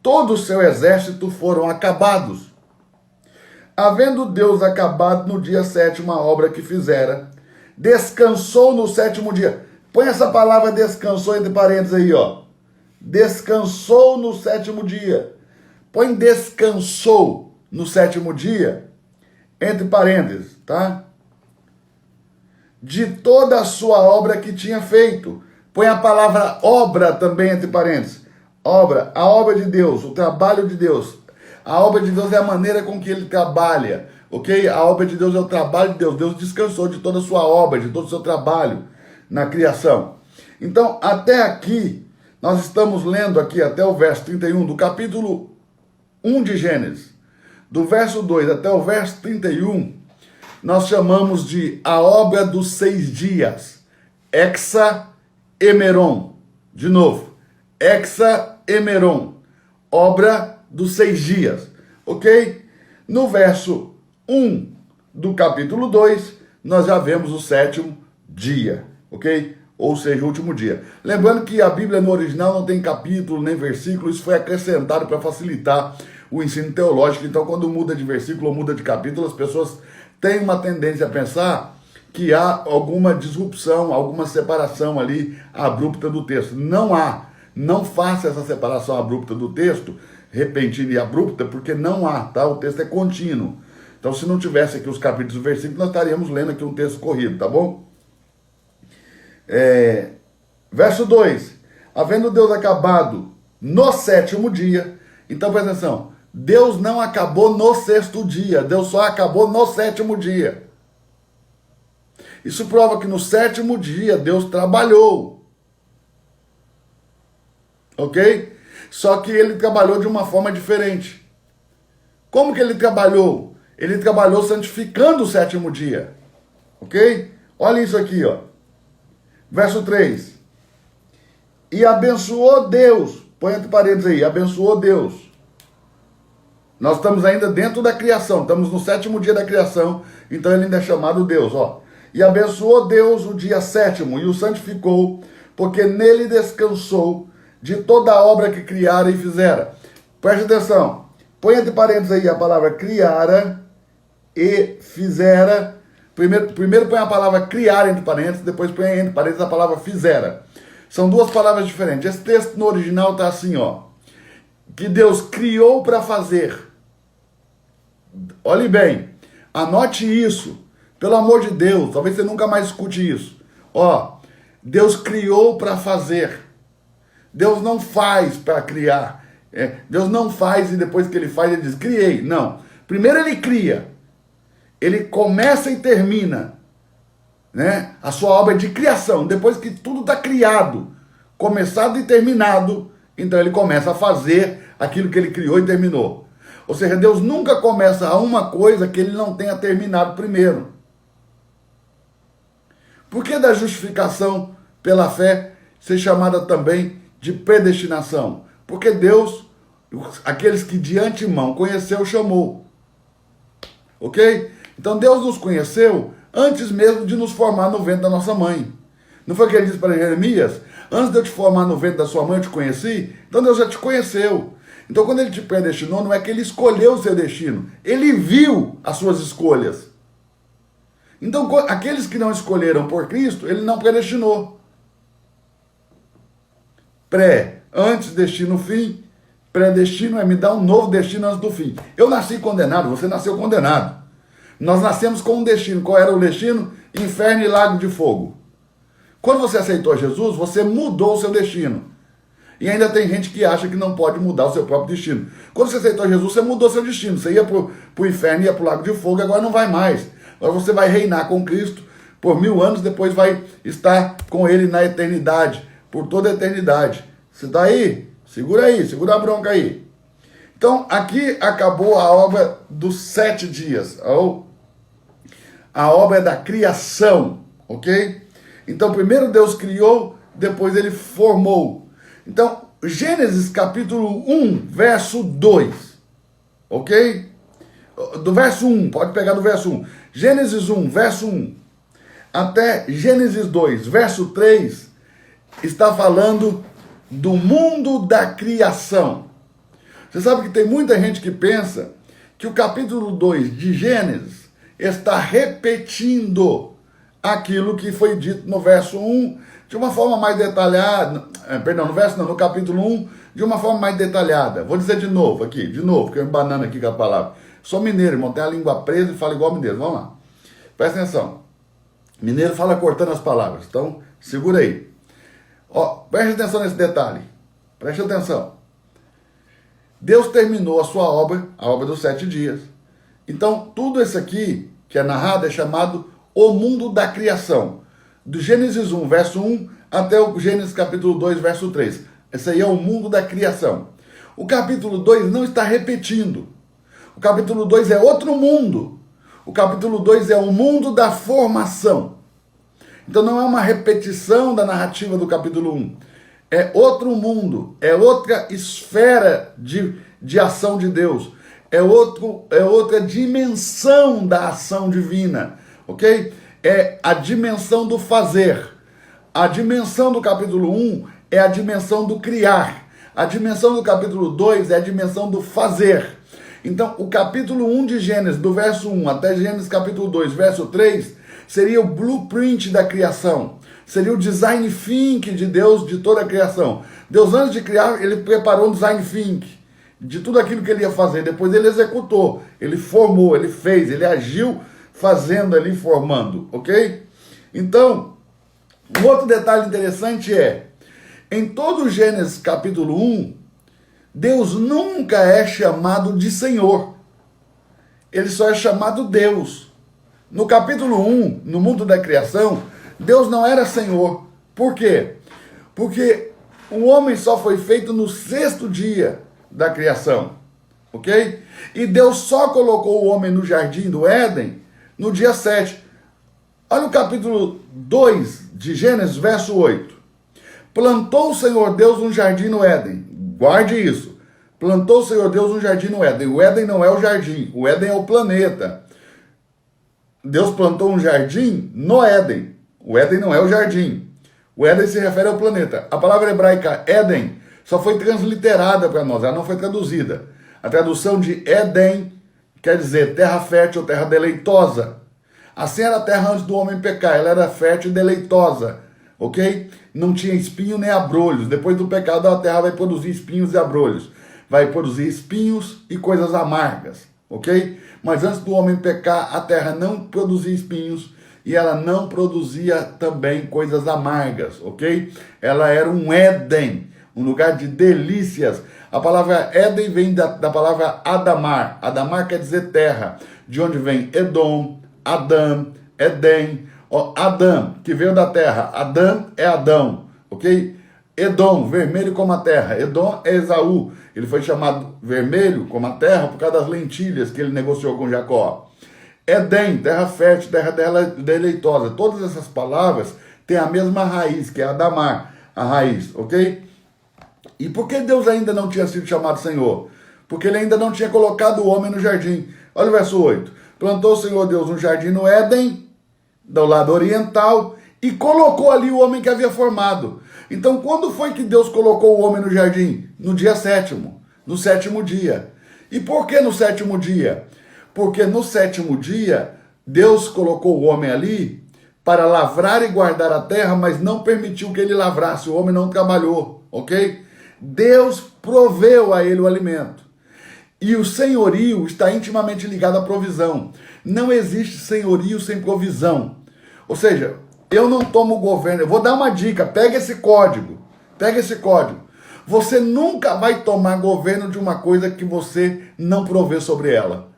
todo o seu exército foram acabados. Havendo Deus acabado no dia 7º a obra que fizera, descansou no 7º dia. Põe essa palavra descansou entre parênteses aí, ó. Descansou no 7º dia. Põe descansou no 7º dia, entre parênteses, tá? De toda a sua obra que tinha feito. Põe a palavra obra também entre parênteses. Obra, a obra de Deus, o trabalho de Deus. A obra de Deus é a maneira com que ele trabalha, ok? A obra de Deus é o trabalho de Deus. Deus descansou de toda a sua obra, de todo o seu trabalho na criação. Então, até aqui, nós estamos lendo aqui até o verso 31 do capítulo 1 de Gênesis. Do verso 2 até o verso 31, nós chamamos de a obra dos 6 dias. Exa-emeron. De novo. Exa-emeron. Obra dos 6 dias. Ok? No verso 1 do capítulo 2, nós já vemos o 7º dia. Ok? Ou seja, o último dia. Lembrando que a Bíblia no original não tem capítulo nem versículo. Isso foi acrescentado para facilitar o ensino teológico. Então, quando muda de versículo ou muda de capítulo, as pessoas têm uma tendência a pensar que há alguma disrupção, alguma separação ali abrupta do texto. Não há. Não faça essa separação abrupta do texto, repentina e abrupta, porque não há, tá? O texto é contínuo. Então, se não tivesse aqui os capítulos e versículos, nós estaríamos lendo aqui um texto corrido, tá bom? Verso 2. Havendo Deus acabado no 7º dia. Então, presta atenção. Deus não acabou no 6º dia. Deus só acabou no 7º dia. Isso prova que no 7º dia Deus trabalhou. Ok? Só que ele trabalhou de uma forma diferente. Como que ele trabalhou? Ele trabalhou santificando o sétimo dia. Ok? Olha isso aqui, ó. Verso 3. E abençoou Deus. Põe entre parênteses aí. Abençoou Deus. Nós estamos ainda dentro da criação. Estamos no sétimo dia da criação. Então ele ainda é chamado Deus, ó. E abençoou Deus o dia sétimo e o santificou, porque nele descansou de toda a obra que criara e fizera. Preste atenção. Põe entre parênteses aí a palavra criara e fizera. Primeiro põe a palavra criar entre parênteses, depois põe entre parênteses a palavra fizera. São duas palavras diferentes. Esse texto no original está assim, ó. Que Deus criou para fazer. Olhe bem, anote isso. Pelo amor de Deus, talvez você nunca mais escute isso. Ó, Deus criou para fazer. Deus não faz para criar. Deus não faz e depois que ele faz ele diz, criei. Não. Primeiro ele cria. Ele começa e termina, né? A sua obra de criação. Depois que tudo está criado, começado e terminado, então ele começa a fazer aquilo que ele criou e terminou. Ou seja, Deus nunca começa a uma coisa que ele não tenha terminado primeiro. Por que da justificação pela fé ser chamada também de predestinação? Porque Deus, aqueles que de antemão conheceu, chamou. Ok? Então Deus nos conheceu antes mesmo de nos formar no ventre da nossa mãe. Não foi o que ele disse para Jeremias? Antes de eu te formar no ventre da sua mãe, eu te conheci? Então Deus já te conheceu. Então quando ele te predestinou, não é que ele escolheu o seu destino. Ele viu as suas escolhas. Então aqueles que não escolheram por Cristo, ele não predestinou. Antes, destino, fim. Predestino é me dar um novo destino antes do fim. Eu nasci condenado, você nasceu condenado. Nós nascemos com um destino. Qual era o destino? Inferno e lago de fogo. Quando você aceitou Jesus, você mudou o seu destino. E ainda tem gente que acha que não pode mudar o seu próprio destino. Quando você aceitou Jesus, você mudou seu destino. Você ia para o inferno, ia para o lago de fogo, agora não vai mais. Agora você vai reinar com Cristo por 1000 anos, depois vai estar com Ele na eternidade, por toda a eternidade. Você está aí? Segura a bronca aí. Então, aqui acabou a obra dos 7 dias. A obra da criação, ok? Então, primeiro Deus criou, depois ele formou. Então, Gênesis capítulo 1, verso 2, ok? Do verso 1, pode pegar do verso 1. Gênesis 1, verso 1, até Gênesis 2, verso 3, está falando do mundo da criação. Você sabe que tem muita gente que pensa que o capítulo 2 de Gênesis está repetindo aquilo que foi dito no verso 1 de uma forma mais detalhada, no capítulo 1, de uma forma mais detalhada. Vou dizer de novo, porque eu embanando aqui com a palavra. Sou mineiro, irmão, tenho a língua presa e falo igual mineiro. Vamos lá. Presta atenção. Mineiro fala cortando as palavras, então segura aí. Ó, preste atenção nesse detalhe. Preste atenção. Deus terminou a sua obra, a obra dos 7 dias. Então, tudo isso aqui que é narrado é chamado o mundo da criação. Do Gênesis 1, verso 1, até o Gênesis capítulo 2, verso 3. Esse aí é o mundo da criação. O capítulo 2 não está repetindo. O capítulo 2 é outro mundo. O capítulo 2 é o mundo da formação. Então não é uma repetição da narrativa do capítulo 1. É outro mundo, é outra esfera de ação de Deus. É outra dimensão da ação divina, ok? É a dimensão do fazer. A dimensão do capítulo 1 é a dimensão do criar. A dimensão do capítulo 2 é a dimensão do fazer. Então, o capítulo 1 de Gênesis, do verso 1 até Gênesis capítulo 2, verso 3, seria o blueprint da criação. Seria o design thinking de Deus de toda a criação. Deus, antes de criar, ele preparou um design thinking de tudo aquilo que ele ia fazer. Depois ele executou, ele formou, ele fez, ele agiu fazendo ali, formando, ok? Então, um outro detalhe interessante é, em todo Gênesis capítulo 1, Deus nunca é chamado de Senhor. Ele só é chamado Deus. No capítulo 1, no mundo da criação, Deus não era Senhor. Por quê? Porque O homem só foi feito no 6º dia da criação, ok? E Deus só colocou o homem no jardim do Éden no dia 7. Olha o capítulo 2 de Gênesis, verso 8. Plantou o Senhor Deus um jardim no Éden. Guarde isso. Plantou o Senhor Deus um jardim no Éden. O Éden não é o jardim, o Éden é o planeta. Deus plantou um jardim no Éden. O Éden não é o jardim. O Éden se refere ao planeta. A palavra hebraica Éden só foi transliterada para nós, ela não foi traduzida. A tradução de Éden quer dizer terra fértil, terra deleitosa. Assim era a terra antes do homem pecar, ela era fértil e deleitosa, ok? Não tinha espinho nem abrolhos. Depois do pecado a terra vai produzir espinhos e abrolhos. Vai produzir espinhos e coisas amargas, ok? Mas antes do homem pecar, a terra não produzia espinhos e ela não produzia também coisas amargas, ok? Ela era um Éden, um lugar de delícias. A palavra Éden vem da palavra Adamar. Adamar quer dizer terra, de onde vem Edom, Adão, Éden, Adão, que veio da terra. Adão é Adão, ok? Edom, vermelho como a terra. Edom é Esaú. Ele foi chamado vermelho como a terra por causa das lentilhas que ele negociou com Jacó. Éden, terra fértil, terra deleitosa. Todas essas palavras têm a mesma raiz, que é Adamar, a raiz, ok? E por que Deus ainda não tinha sido chamado Senhor? Porque ele ainda não tinha colocado o homem no jardim. Olha o verso 8. Plantou o Senhor Deus um jardim no Éden, do lado oriental, e colocou ali o homem que havia formado. Então, quando foi que Deus colocou o homem no jardim? No dia 7º, no 7º dia. E por que no 7º dia? Porque no 7º dia, Deus colocou o homem ali para lavrar e guardar a terra, mas não permitiu que ele lavrasse, o homem não trabalhou, ok? Deus proveu a ele o alimento. E o senhorio está intimamente ligado à provisão. Não existe senhorio sem provisão. Ou seja, eu não tomo o governo. Eu vou dar uma dica, pega esse código. Pega esse código. Você nunca vai tomar governo de uma coisa que você não provê sobre ela.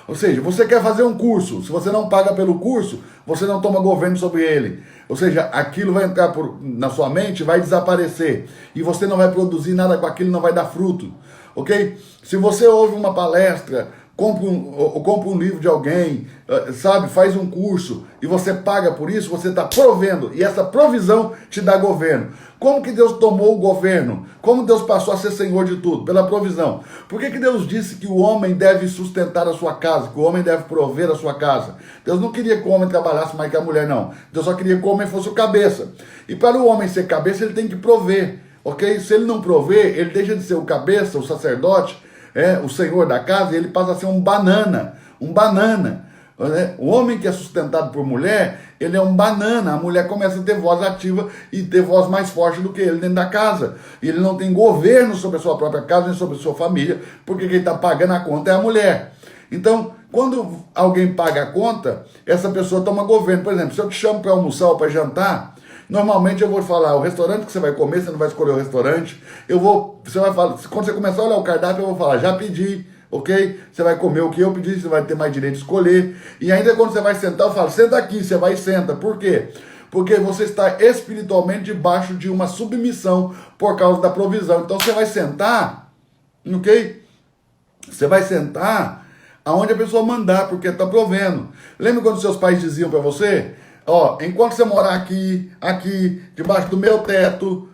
Ou seja, você quer fazer um curso, se você não paga pelo curso, você não toma governo sobre ele. Ou seja, aquilo vai entrar na sua mente, vai desaparecer. E você não vai produzir nada com aquilo, não vai dar fruto. Ok? Se você ouve uma palestra, compra um livro de alguém, sabe, faz um curso e você paga por isso, você está provendo, e essa provisão te dá governo. Como que Deus tomou o governo? Como Deus passou a ser Senhor de tudo? Pela provisão. Por que Deus disse que o homem deve sustentar a sua casa, que o homem deve prover a sua casa? Deus não queria que o homem trabalhasse mais que a mulher, não. Deus só queria que o homem fosse o cabeça. E para o homem ser cabeça, ele tem que prover, ok? Se ele não prover, ele deixa de ser o cabeça, o sacerdote, o senhor da casa, e ele passa a ser um banana. O homem que é sustentado por mulher, ele é um banana. A mulher começa a ter voz ativa e ter voz mais forte do que ele dentro da casa. E ele não tem governo sobre a sua própria casa, nem sobre a sua família, porque quem está pagando a conta é a mulher. Então, quando alguém paga a conta, essa pessoa toma governo. Por exemplo, se eu te chamo para almoçar ou para jantar, normalmente eu vou falar, o restaurante que você vai comer, você não vai escolher o restaurante. Você vai falar, quando você começar a olhar o cardápio, eu vou falar, já pedi, ok? Você vai comer o que eu pedi, você vai ter mais direito de escolher. E ainda quando você vai sentar, eu falo, senta aqui, você vai e senta. Por quê? Porque você está espiritualmente debaixo de uma submissão por causa da provisão. Então você vai sentar, ok? Você vai sentar aonde a pessoa mandar, porque está provendo. Lembra quando seus pais diziam para você, enquanto você morar aqui, debaixo do meu teto,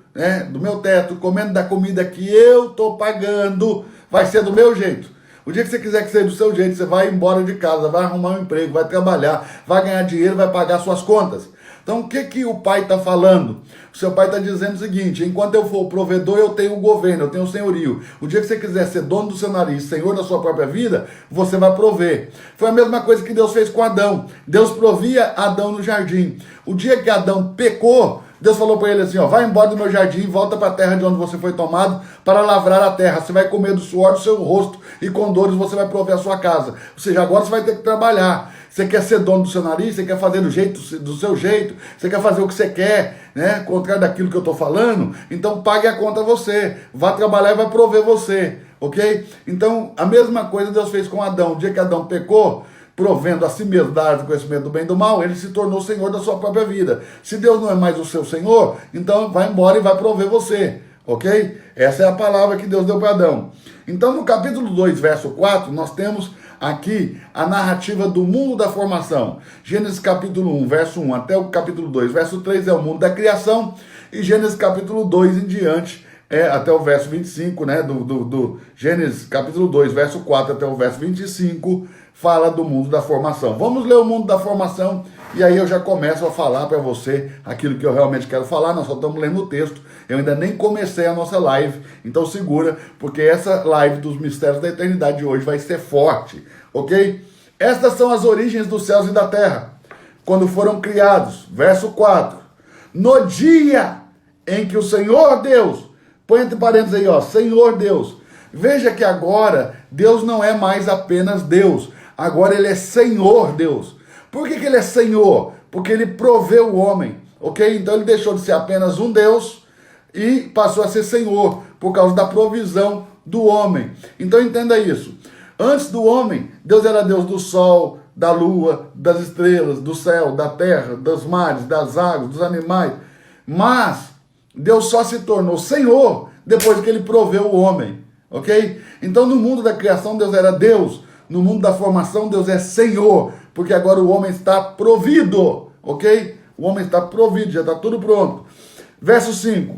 comendo da comida que eu estou pagando, vai ser do meu jeito. O dia que você quiser que seja do seu jeito, você vai embora de casa, vai arrumar um emprego, vai trabalhar, vai ganhar dinheiro, vai pagar suas contas. Então, o que o pai está falando? O seu pai está dizendo o seguinte, enquanto eu for o provedor, eu tenho o governo, eu tenho o senhorio. O dia que você quiser ser dono do seu nariz, senhor da sua própria vida, você vai prover. Foi a mesma coisa que Deus fez com Adão. Deus provia Adão no jardim. O dia que Adão pecou, Deus falou para ele assim, vai embora do meu jardim, volta para a terra de onde você foi tomado para lavrar a terra. Você vai comer do suor do seu rosto e com dores você vai prover a sua casa. Ou seja, agora você vai ter que trabalhar. Você quer ser dono do seu nariz, você quer fazer do seu jeito, você quer fazer o que você quer, contrário daquilo que eu estou falando, então pague a conta você, vá trabalhar e vai prover você, ok? Então, a mesma coisa Deus fez com Adão. O dia que Adão pecou, provendo a si mesmo da árvore do conhecimento do bem e do mal, ele se tornou senhor da sua própria vida. Se Deus não é mais o seu senhor, então vai embora e vai prover você, Ok? Essa é a palavra que Deus deu para Adão. Então, no capítulo 2, verso 4, nós temos aqui a narrativa do mundo da formação. Gênesis capítulo 1, verso 1 até o capítulo 2, verso 3 é o mundo da criação. E Gênesis capítulo 2 em diante, até o verso 25, né? Do Gênesis capítulo 2, verso 4 até o verso 25, fala do mundo da formação. Vamos ler o mundo da formação e aí eu já começo a falar para você aquilo que eu realmente quero falar. Nós só estamos lendo o texto, eu ainda nem comecei a nossa live, então segura, porque essa live dos mistérios da eternidade de hoje vai ser forte, ok? Estas são as origens dos céus e da terra, quando foram criados, verso 4, no dia em que o Senhor Deus, põe entre parênteses aí, ó, Senhor Deus, veja que agora Deus não é mais apenas Deus, agora ele é Senhor Deus. Por que ele é Senhor? Porque ele proveu o homem, ok? Então ele deixou de ser apenas um Deus e passou a ser Senhor, por causa da provisão do homem. Então entenda isso. Antes do homem, Deus era Deus do sol, da lua, das estrelas, do céu, da terra, dos mares, das águas, dos animais. Mas Deus só se tornou Senhor depois que ele proveu o homem, ok? Então no mundo da criação Deus era Deus, no mundo da formação Deus é Senhor, porque agora o homem está provido, ok? O homem está provido, já está tudo pronto. Verso 5.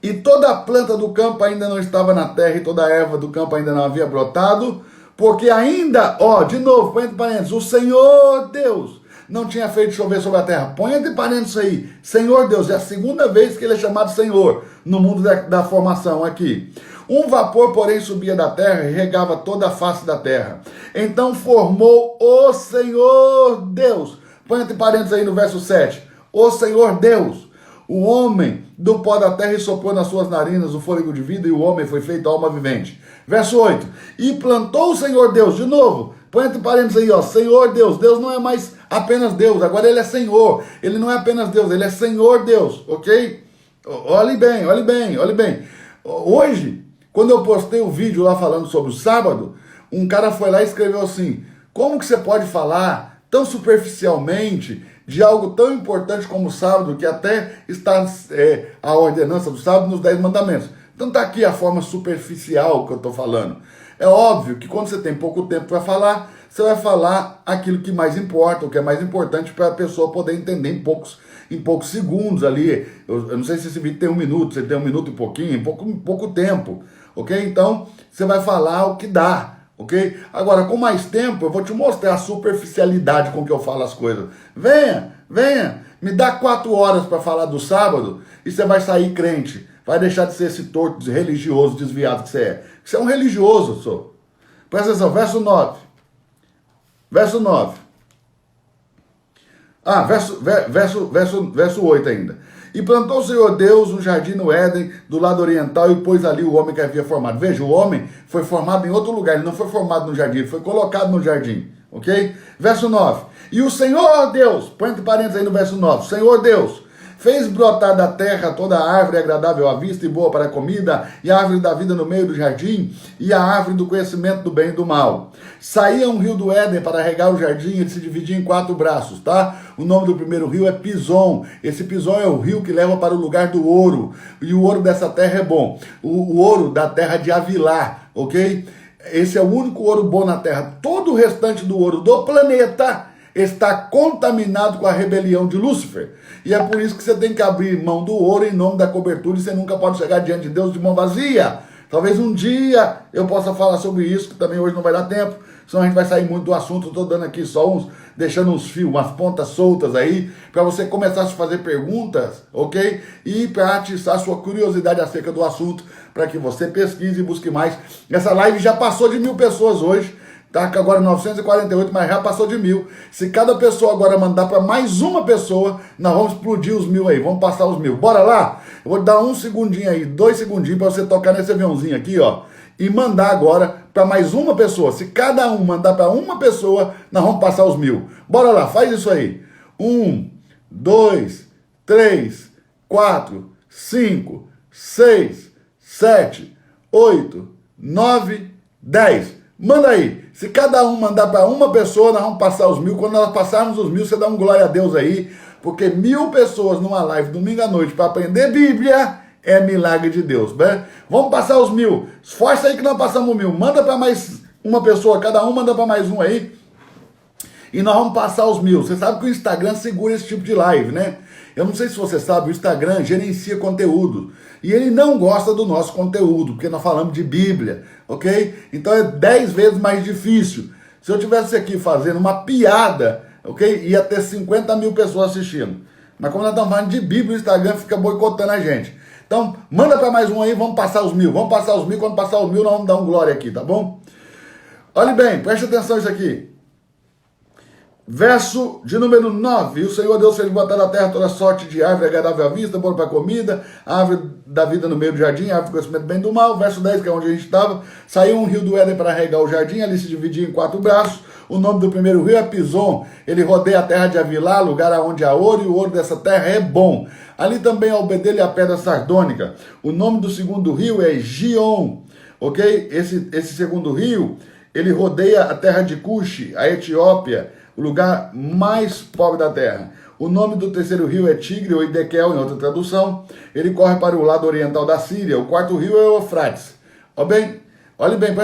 E toda a planta do campo ainda não estava na terra, e toda a erva do campo ainda não havia brotado, porque ainda, ó, de novo, põe entre parênteses, o Senhor Deus não tinha feito chover sobre a terra. Põe entre parênteses aí, Senhor Deus, é a segunda vez que ele é chamado Senhor no mundo da formação aqui. Um vapor, porém, subia da terra e regava toda a face da terra. Então formou o Senhor Deus. Põe entre parênteses aí no verso 7. O Senhor Deus, o homem do pó da terra, e soprou nas suas narinas o fôlego de vida, e o homem foi feito alma vivente. Verso 8. E plantou o Senhor Deus, de novo, põe entre parênteses aí, ó, Senhor Deus. Deus não é mais apenas Deus, agora ele é Senhor. Ele não é apenas Deus, ele é Senhor Deus, ok? Olhe bem, olhe bem, olhe bem. Hoje, quando eu postei o vídeo lá falando sobre o sábado, um cara foi lá e escreveu assim: como que você pode falar tão superficialmente de algo tão importante como o sábado, que até está a ordenança do sábado nos 10 mandamentos? Então tá aqui a forma superficial que eu estou falando. É óbvio que quando você tem pouco tempo para falar, você vai falar aquilo que mais importa, o que é mais importante para a pessoa poder entender em poucos segundos ali. Eu não sei se esse vídeo tem 1 minuto, se tem 1 minuto e pouquinho, em pouco tempo, ok? Então, você vai falar o que dá, ok? Agora, com mais tempo, eu vou te mostrar a superficialidade com que eu falo as coisas. Venha, me dá 4 horas para falar do sábado e você vai sair crente. Vai deixar de ser esse torto religioso desviado que você é. Você é um religioso, sou. Presta atenção, verso 9. Verso 9. Ah, verso 8 ainda. E plantou o Senhor Deus um jardim no Éden, do lado oriental, e pôs ali o homem que havia formado. Veja, o homem foi formado em outro lugar, ele não foi formado no jardim, ele foi colocado no jardim, ok? Verso 9. E o Senhor Deus, põe entre parênteses aí no verso 9, Senhor Deus fez brotar da terra toda a árvore agradável à vista e boa para a comida, e a árvore da vida no meio do jardim, e a árvore do conhecimento do bem e do mal. Saía um rio do Éden para regar o jardim, ele se dividia em 4 braços, tá? O nome do primeiro rio é Pison. Esse Pison é o rio que leva para o lugar do ouro, e o ouro dessa terra é bom. O ouro da terra de Avilá, ok? Esse é o único ouro bom na terra. Todo o restante do ouro do planeta está contaminado com a rebelião de Lúcifer. E é por isso que você tem que abrir mão do ouro em nome da cobertura, e você nunca pode chegar diante de Deus de mão vazia. Talvez um dia eu possa falar sobre isso, que também hoje não vai dar tempo, senão a gente vai sair muito do assunto. Estou dando aqui só deixando uns fios, umas pontas soltas aí, para você começar a se fazer perguntas, ok? E para atiçar a sua curiosidade acerca do assunto, para que você pesquise e busque mais. Essa live já passou de 1000 pessoas hoje. Tá agora 948, mas já passou de 1000. Se cada pessoa agora mandar para mais uma pessoa, nós vamos explodir os 1000 aí, vamos passar os 1000. Bora lá? Eu vou dar 1 segundinho aí, 2 segundinhos para você tocar nesse aviãozinho aqui, ó, e mandar agora para mais uma pessoa. Se cada um mandar para uma pessoa, nós vamos passar os 1000. Bora lá, faz isso aí. 1, 2, 3, 4, 5, 6, 7, 8, 9, 10. Manda aí. Se cada um mandar para uma pessoa, nós vamos passar os 1000. Quando nós passarmos os 1000, você dá um glória a Deus aí. Porque 1000 pessoas numa live domingo à noite para aprender Bíblia é milagre de Deus, né? Vamos passar os 1000. Esforça aí que nós passamos 1000. Manda para mais uma pessoa, cada um manda para mais um aí. E nós vamos passar os 1000. Você sabe que o Instagram segura esse tipo de live, né? Eu não sei se você sabe, o Instagram gerencia conteúdo. E ele não gosta do nosso conteúdo, porque nós falamos de Bíblia, ok? Então é 10 vezes mais difícil. Se eu tivesse aqui fazendo uma piada, ok? Ia ter 50 mil pessoas assistindo. Mas como nós estamos falando de Bíblia, o Instagram fica boicotando a gente. Então, manda para mais um aí, vamos passar os 1000. Vamos passar os 1000, quando passar os 1000, nós vamos dar um glória aqui, tá bom? Olhe bem, preste atenção nisso aqui. Verso de número 9. E o Senhor Deus fez botar na terra toda sorte de árvore agradável à vista, boa para comida, árvore da vida no meio do jardim, árvore do conhecimento do bem e do mal. Verso 10, que é onde a gente estava. Saiu um rio do Éden para regar o jardim, ali se dividia em 4 braços. O nome do primeiro rio é Pison. Ele rodeia a terra de Avilá, lugar onde há ouro, e o ouro dessa terra é bom. Ali também há o bedelho e a pedra sardônica. O nome do segundo rio é Gion. Ok? Esse segundo rio, ele rodeia a terra de Cuxi, a Etiópia, o lugar mais pobre da terra. O nome do terceiro rio é Tigre, ou Idequel, em outra tradução. Ele corre para o lado oriental da Síria. O quarto rio é o Eufrates. Olhe bem,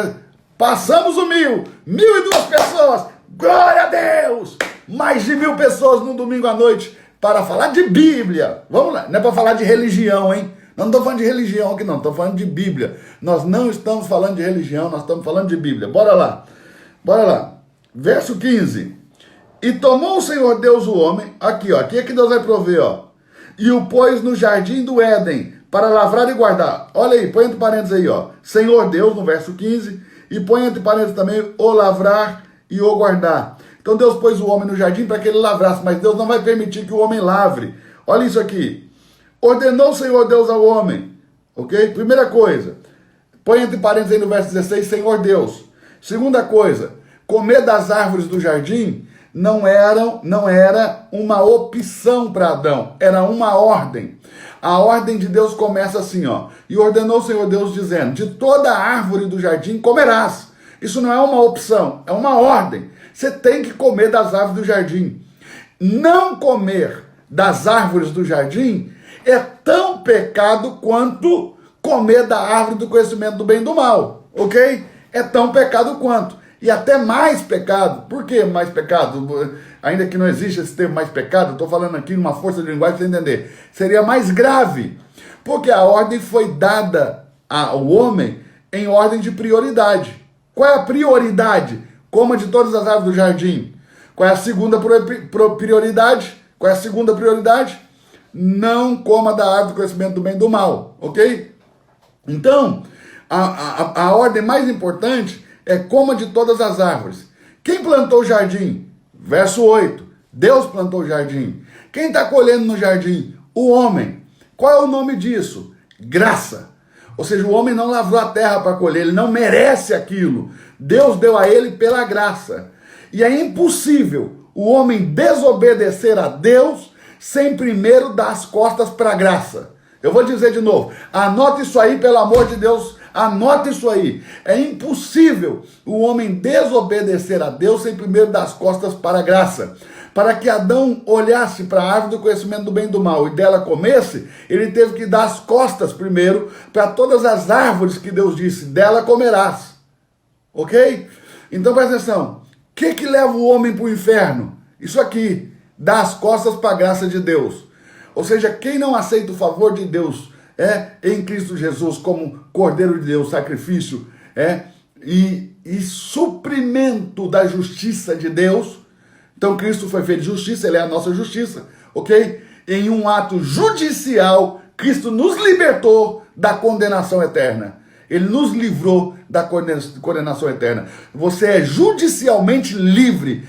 passamos o 1000. 1002 pessoas. Glória a Deus! Mais de 1000 pessoas no domingo à noite para falar de Bíblia. Vamos lá, não é para falar de religião, hein? Não estou falando de religião aqui não, estou falando de Bíblia. Nós não estamos falando de religião, nós estamos falando de Bíblia. Bora lá. Verso 15. E tomou o Senhor Deus o homem, aqui é que Deus vai prover, ó. E o pôs no jardim do Éden, para lavrar e guardar. Olha aí, põe entre parênteses aí, ó. Senhor Deus, no verso 15, e põe entre parênteses também o lavrar e o guardar. Então Deus pôs o homem no jardim para que ele lavrasse, mas Deus não vai permitir que o homem lavre. Olha isso aqui. Ordenou o Senhor Deus ao homem, ok? Primeira coisa, põe entre parênteses aí no verso 16, Senhor Deus. Segunda coisa, comer das árvores do jardim não era uma opção para Adão, era uma ordem. A ordem de Deus começa assim, ó. E ordenou o Senhor Deus dizendo, de toda árvore do jardim comerás. Isso não é uma opção, é uma ordem. Você tem que comer das árvores do jardim. Não comer das árvores do jardim é tão pecado quanto comer da árvore do conhecimento do bem e do mal, ok? É tão pecado quanto. E até mais pecado. Por que mais pecado? Ainda que não existe esse termo mais pecado, estou falando aqui numa força de linguagem para você entender. Seria mais grave, porque a ordem foi dada ao homem em ordem de prioridade. Qual é a prioridade? Coma de todas as árvores do jardim. Qual é a segunda prioridade? Qual é a segunda prioridade? Não coma da árvore do conhecimento do bem e do mal, ok? Então, a ordem mais importante é coma de todas as árvores. Quem plantou o jardim? Verso 8. Deus plantou o jardim. Quem está colhendo no jardim? O homem. Qual é o nome disso? Graça. Ou seja, o homem não lavrou a terra para colher, ele não merece aquilo. Deus deu a ele pela graça. E é impossível o homem desobedecer a Deus sem primeiro dar as costas para a graça. Eu vou dizer de novo, anote isso aí, pelo amor de Deus, anote isso aí. É impossível o homem desobedecer a Deus sem primeiro dar as costas para a graça. Para que Adão olhasse para a árvore do conhecimento do bem e do mal e dela comesse, ele teve que dar as costas primeiro para todas as árvores que Deus disse, dela comerás. Ok? Então presta atenção, o que leva o homem para o inferno? Isso aqui, dar as costas para a graça de Deus. Ou seja, quem não aceita o favor de Deus em Cristo Jesus como Cordeiro de Deus, sacrifício e suprimento da justiça de Deus. Então Cristo foi feito justiça, Ele é a nossa justiça, ok? Em um ato judicial, Cristo nos libertou da condenação eterna. Ele nos livrou da condenação eterna. Você é judicialmente livre.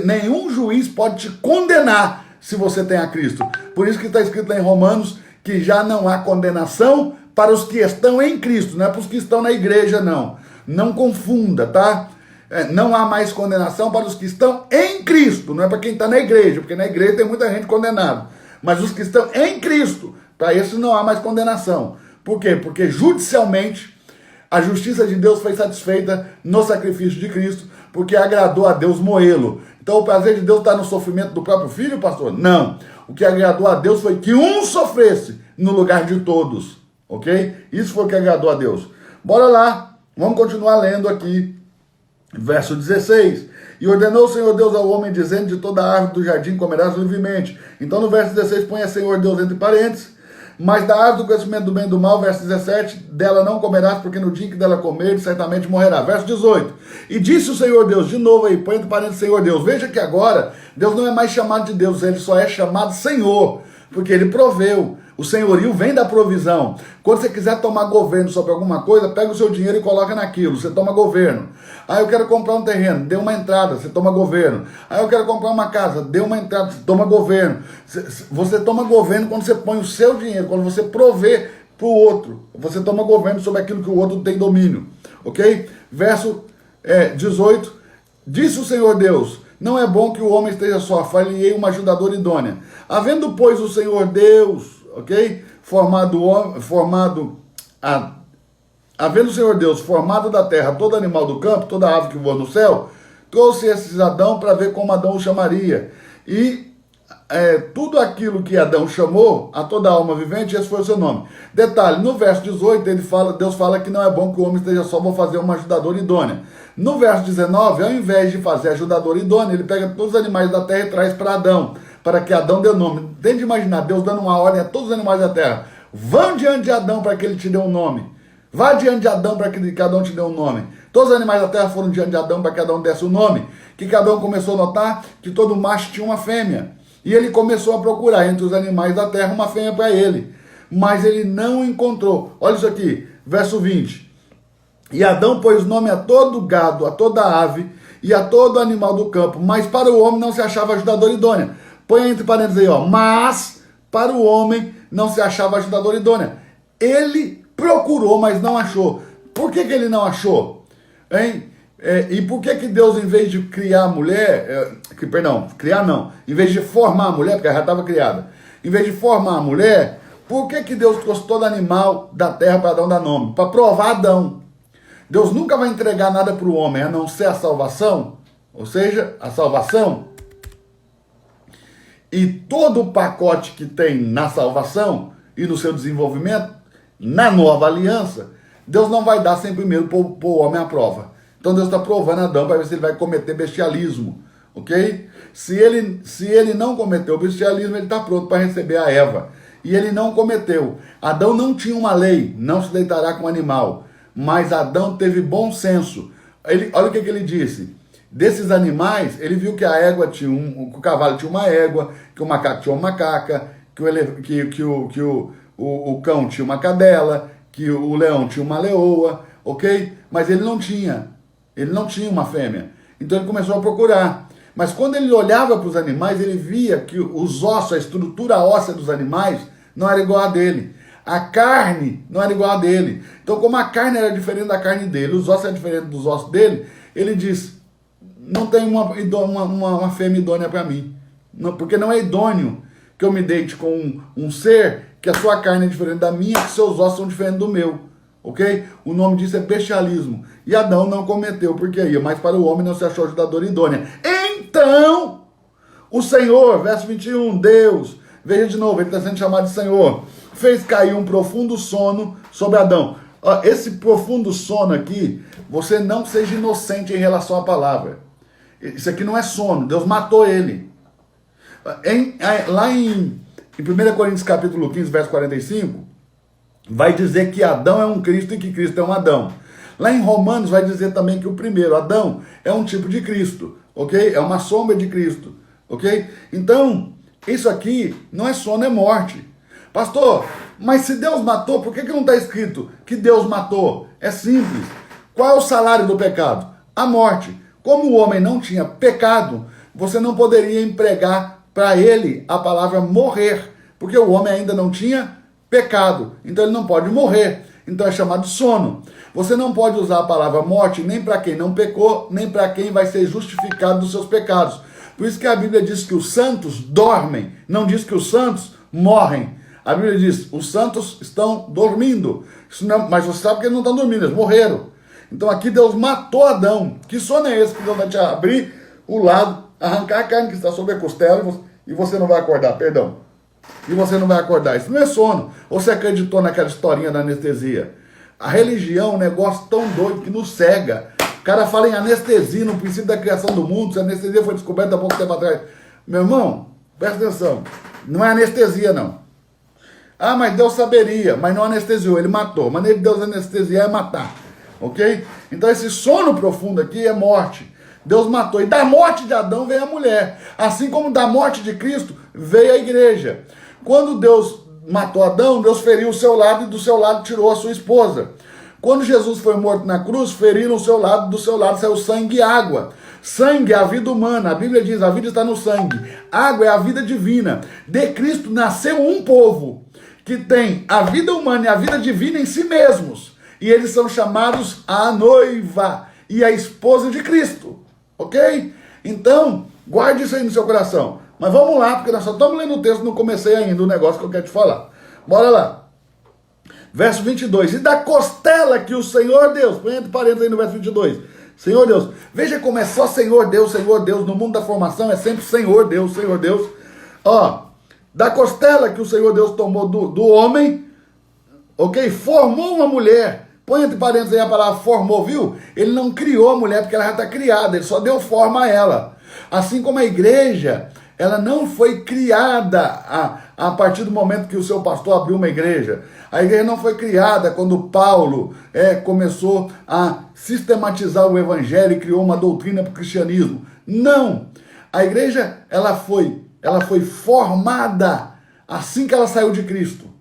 Nenhum juiz pode te condenar se você tem a Cristo. Por isso que está escrito lá em Romanos que já não há condenação para os que estão em Cristo. Não é para os que estão na igreja, não. Não confunda, tá? Não há mais condenação para os que estão em Cristo. Não é para quem está na igreja, porque na igreja tem muita gente condenada. Mas os que estão em Cristo, para esses não há mais condenação. Por quê? Porque judicialmente a justiça de Deus foi satisfeita no sacrifício de Cristo, porque agradou a Deus moê-lo. Então o prazer de Deus está no sofrimento do próprio Filho, pastor? Não. O que agradou a Deus foi que um sofresse no lugar de todos. ok? Isso foi o que agradou a Deus. Bora lá, vamos continuar lendo aqui, verso 16. E ordenou o Senhor Deus ao homem, dizendo, de toda a árvore do jardim comerás livremente. Então no verso 16 põe a Senhor Deus entre parênteses, mas da árvore do conhecimento do bem e do mal, verso 17, dela não comerás, porque no dia que dela comer, certamente morrerá. Verso 18, e disse o Senhor Deus, de novo aí, põe entre parênteses Senhor Deus. Veja que agora, Deus não é mais chamado de Deus, ele só é chamado Senhor, porque ele proveu. O senhorio vem da provisão. Quando você quiser tomar governo sobre alguma coisa, pega o seu dinheiro e coloca naquilo, você toma governo. Ah, eu quero comprar um terreno, dê uma entrada, você toma governo. Ah, eu quero comprar uma casa, dê uma entrada, você toma governo. Você toma governo quando você põe o seu dinheiro, quando você provê para o outro. Você toma governo sobre aquilo que o outro tem domínio. Ok? Verso 18. Disse o Senhor Deus, não é bom que o homem esteja só, far-lhe-ei uma ajudadora idônea. Havendo, pois, o Senhor Deus, ok? Havendo o Senhor Deus formado da terra todo animal do campo, toda ave que voa no céu, trouxe esses Adão para ver como Adão o chamaria. E tudo aquilo que Adão chamou, a toda alma vivente, esse foi o seu nome. Detalhe, no verso 18, Deus fala que não é bom que o homem esteja só, vou fazer uma ajudadora idônea. No verso 19, ao invés de fazer ajudadora idônea, ele pega todos os animais da terra e traz para Adão, para que Adão dê nome. Tente imaginar Deus dando uma ordem a todos os animais da terra. Vão diante de Adão para que ele te dê um nome. Vá diante de Adão para que Adão te dê um nome. Todos os animais da terra foram diante de Adão para que Adão desse o nome. Que Adão começou a notar que todo macho tinha uma fêmea. E ele começou a procurar entre os animais da terra uma fêmea para ele. Mas ele não encontrou. Olha isso aqui, verso 20. E Adão pôs nome a todo gado, a toda ave e a todo animal do campo. Mas para o homem não se achava ajudador idônea. Põe entre parênteses aí, ó. Mas para o homem não se achava ajudador idônea. Ele procurou, mas não achou. Por que ele não achou? Hein? E por que Deus, em vez de criar a mulher, em vez de formar a mulher, porque ela já estava criada, em vez de formar a mulher, por que Deus trouxe todo animal da terra para Adão dar nome? Para provar Adão. Deus nunca vai entregar nada para o homem, a não ser a salvação, ou seja, a salvação. E todo o pacote que tem na salvação e no seu desenvolvimento, na nova aliança, Deus não vai dar sem primeiro pôr o homem à prova. Então Deus está provando Adão para ver se ele vai cometer bestialismo, ok? Se ele não cometeu bestialismo, ele está pronto para receber a Eva. E ele não cometeu. Adão não tinha uma lei, não se deitará com animal. Mas Adão teve bom senso. Olha o que ele disse. Desses animais, ele viu que a égua tinha que o cavalo tinha uma égua, que o macaco tinha uma macaca, que o cão tinha uma cadela, que o leão tinha uma leoa, ok? Mas ele não tinha uma fêmea. Então ele começou a procurar. Mas quando ele olhava para os animais, ele via que os ossos, a estrutura óssea dos animais, não era igual a dele. A carne não era igual a dele. Então, como a carne era diferente da carne dele, os ossos eram diferentes dos ossos dele, ele disse, não tem uma fêmea idônea para mim. Não, porque não é idôneo que eu me deite com um ser que a sua carne é diferente da minha, que seus ossos são diferentes do meu. Ok? O nome disso é bestialismo. E Adão não cometeu, porque aí, mas para o homem não se achou ajudadora idônea. Então, o Senhor, verso 21, Deus, veja de novo, ele está sendo chamado de Senhor, fez cair um profundo sono sobre Adão. Esse profundo sono aqui, você não seja inocente em relação à palavra. Isso aqui não é sono, Deus matou ele. Lá em 1 Coríntios capítulo 15, verso 45, vai dizer que Adão é um Cristo e que Cristo é um Adão. Lá em Romanos vai dizer também que o primeiro Adão é um tipo de Cristo, ok? É uma sombra de Cristo, ok? Então, isso aqui não é sono, é morte. Pastor, mas se Deus matou, por que não está escrito que Deus matou? É simples. Qual é o salário do pecado? A morte. Como o homem não tinha pecado, você não poderia empregar para ele a palavra morrer, porque o homem ainda não tinha pecado, então ele não pode morrer, então é chamado sono. Você não pode usar a palavra morte nem para quem não pecou, nem para quem vai ser justificado dos seus pecados. Por isso que a Bíblia diz que os santos dormem, não diz que os santos morrem. A Bíblia diz, os santos estão dormindo, mas você sabe que eles não estão dormindo, eles morreram. Então aqui Deus matou Adão. Que sono é esse que Deus vai te abrir o lado, arrancar a carne que está sobre a costela e você não vai acordar, perdão. E você não vai acordar. Isso não é sono. Ou você acreditou naquela historinha da anestesia? A religião é um negócio tão doido que nos cega. O cara fala em anestesia no princípio da criação do mundo. Se a anestesia foi descoberta há pouco tempo atrás. Meu irmão, presta atenção. Não é anestesia, não. Ah, mas Deus saberia. Mas não anestesiou, ele matou. A maneira de Deus anestesiar é matar. Ok? Então esse sono profundo aqui é morte. Deus matou. E da morte de Adão veio a mulher. Assim como da morte de Cristo veio a igreja. Quando Deus matou Adão, Deus feriu o seu lado e do seu lado tirou a sua esposa. Quando Jesus foi morto na cruz, feriram o seu lado, do seu lado saiu sangue e água. Sangue é a vida humana. A Bíblia diz, a vida está no sangue. Água é a vida divina. De Cristo nasceu um povo que tem a vida humana e a vida divina em si mesmos. E eles são chamados a noiva e a esposa de Cristo. Ok? Então, guarde isso aí no seu coração. Mas vamos lá, porque nós só estamos lendo o texto, não comecei ainda o negócio que eu quero te falar. Bora lá. Verso 22. E da costela que o Senhor Deus, põe entre parênteses aí no verso 22. Senhor Deus. Veja como é só Senhor Deus, Senhor Deus. No mundo da formação é sempre Senhor Deus, Senhor Deus. Ó, da costela que o Senhor Deus tomou do homem, ok? Formou uma mulher. Põe entre parênteses aí a palavra formou, viu? Ele não criou a mulher porque ela já está criada, ele só deu forma a ela. Assim como a igreja, ela não foi criada a partir do momento que o seu pastor abriu uma igreja. A igreja não foi criada quando Paulo começou a sistematizar o evangelho e criou uma doutrina para o cristianismo. Não! A igreja, ela foi formada assim que ela saiu de Cristo.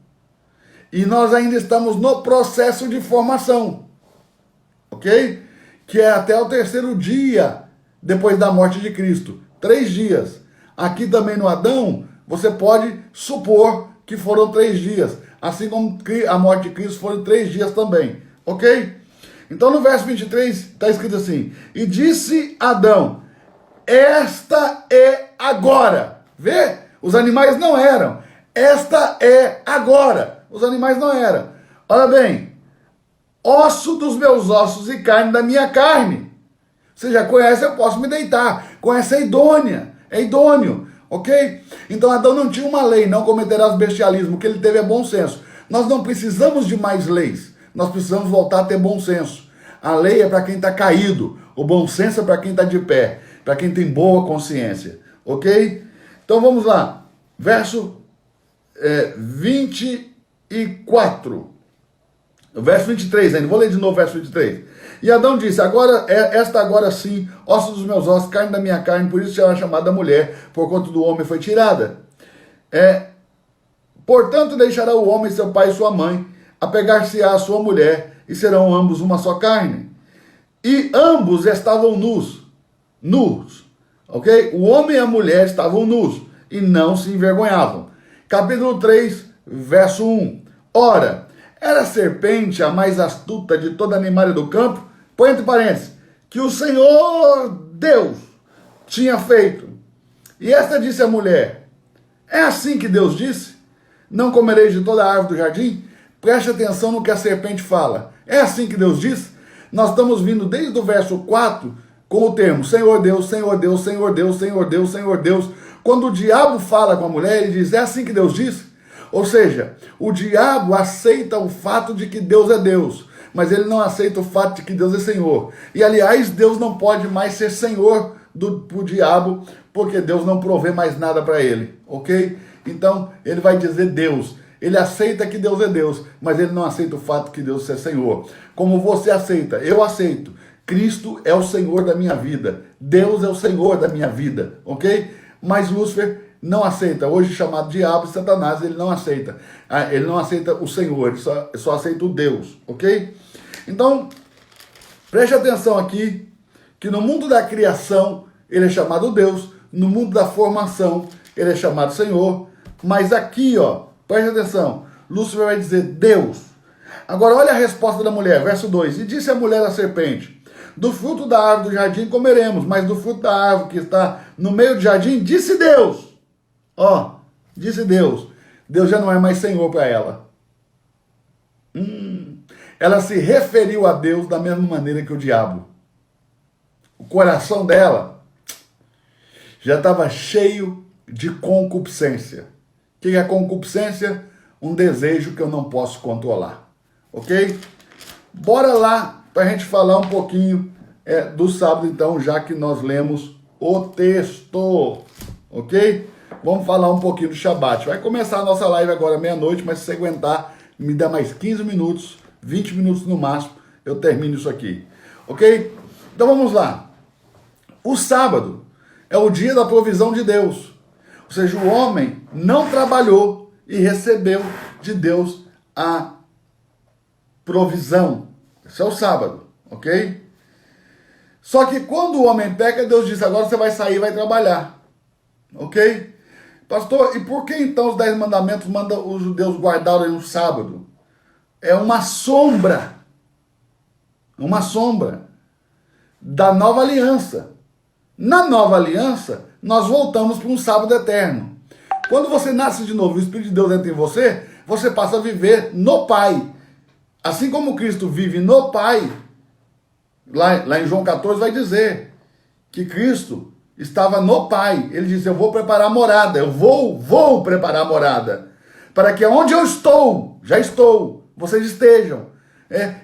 E nós ainda estamos no processo de formação, ok? Que é até o 3º dia depois da morte de Cristo. 3 dias. Aqui também no Adão, você pode supor que foram 3 dias. Assim como a morte de Cristo foram 3 dias também, ok? Então no verso 23 está escrito assim: e disse Adão, esta é agora. Vê? Os animais não eram. Esta é agora. Os animais não eram. Olha bem, osso dos meus ossos e carne da minha carne. Você já conhece, eu posso me deitar. Conhece, é idônea, é idôneo, ok? Então Adão não tinha uma lei, não cometerás bestialismo, o que ele teve é bom senso. Nós não precisamos de mais leis, nós precisamos voltar a ter bom senso. A lei é para quem está caído, o bom senso é para quem está de pé, para quem tem boa consciência, ok? Então vamos lá, verso 24, verso 23 ainda, vou ler de novo o verso 23. E Adão disse, agora sim, osso dos meus ossos, carne da minha carne, por isso será chamada mulher, porquanto do homem foi tirada. Portanto deixará o homem seu pai e sua mãe, apegar-se-á a sua mulher, e serão ambos uma só carne. E ambos estavam nus, ok? O homem e a mulher estavam nus, e não se envergonhavam. Capítulo 3, verso 1. Ora, era a serpente a mais astuta de toda animalha do campo, põe entre parênteses, que o Senhor Deus tinha feito. E esta disse à mulher, é assim que Deus disse? Não comereis de toda a árvore do jardim? Preste atenção no que a serpente fala. É assim que Deus disse? Nós estamos vindo desde o verso 4 com o termo Senhor Deus, Senhor Deus, Senhor Deus, Senhor Deus, Senhor Deus. Quando o diabo fala com a mulher, ele diz, é assim que Deus disse? Ou seja, o diabo aceita o fato de que Deus é Deus, mas ele não aceita o fato de que Deus é Senhor. E aliás, Deus não pode mais ser Senhor pro diabo, porque Deus não provê mais nada para ele, ok? Então, ele vai dizer Deus. Ele aceita que Deus é Deus, mas ele não aceita o fato de que Deus é Senhor. Como você aceita, eu aceito. Cristo é o Senhor da minha vida. Deus é o Senhor da minha vida, ok? Mas Lúcifer não aceita. Hoje chamado diabo, Satanás, ele não aceita. Ele não aceita o Senhor, ele só aceita o Deus, ok? Então, preste atenção aqui, que no mundo da criação, ele é chamado Deus. No mundo da formação, ele é chamado Senhor. Mas aqui, ó, preste atenção, Lúcifer vai dizer Deus. Agora olha a resposta da mulher, verso 2. E disse a mulher à serpente, do fruto da árvore do jardim comeremos, mas do fruto da árvore que está no meio do jardim, disse Deus. Ó, disse Deus. Deus já não é mais Senhor para ela. Ela se referiu a Deus da mesma maneira que o diabo. O coração dela já estava cheio de concupiscência. que é concupiscência? Um desejo que eu não posso controlar. Ok? Bora lá para a gente falar um pouquinho do sábado, então, já que nós lemos o texto. Ok? Vamos falar um pouquinho do Shabat. Vai começar a nossa live agora meia-noite, mas se você aguentar, me dá mais 15 minutos, 20 minutos no máximo, eu termino isso aqui. Ok? Então vamos lá. O sábado é o dia da provisão de Deus. Ou seja, o homem não trabalhou e recebeu de Deus a provisão. Esse é o sábado, ok? Só que quando o homem peca, Deus diz, agora você vai sair e vai trabalhar. Ok? Pastor, e por que então os 10 mandamentos mandam os judeus guardarem no sábado? É uma sombra da nova aliança. Na nova aliança, nós voltamos para um sábado eterno. Quando você nasce de novo, o Espírito de Deus entra em você, você passa a viver no Pai. Assim como Cristo vive no Pai, lá em João 14 vai dizer que Cristo estava no Pai. Ele disse, eu vou preparar morada, eu vou preparar morada, para que onde eu estou, já estou, vocês estejam.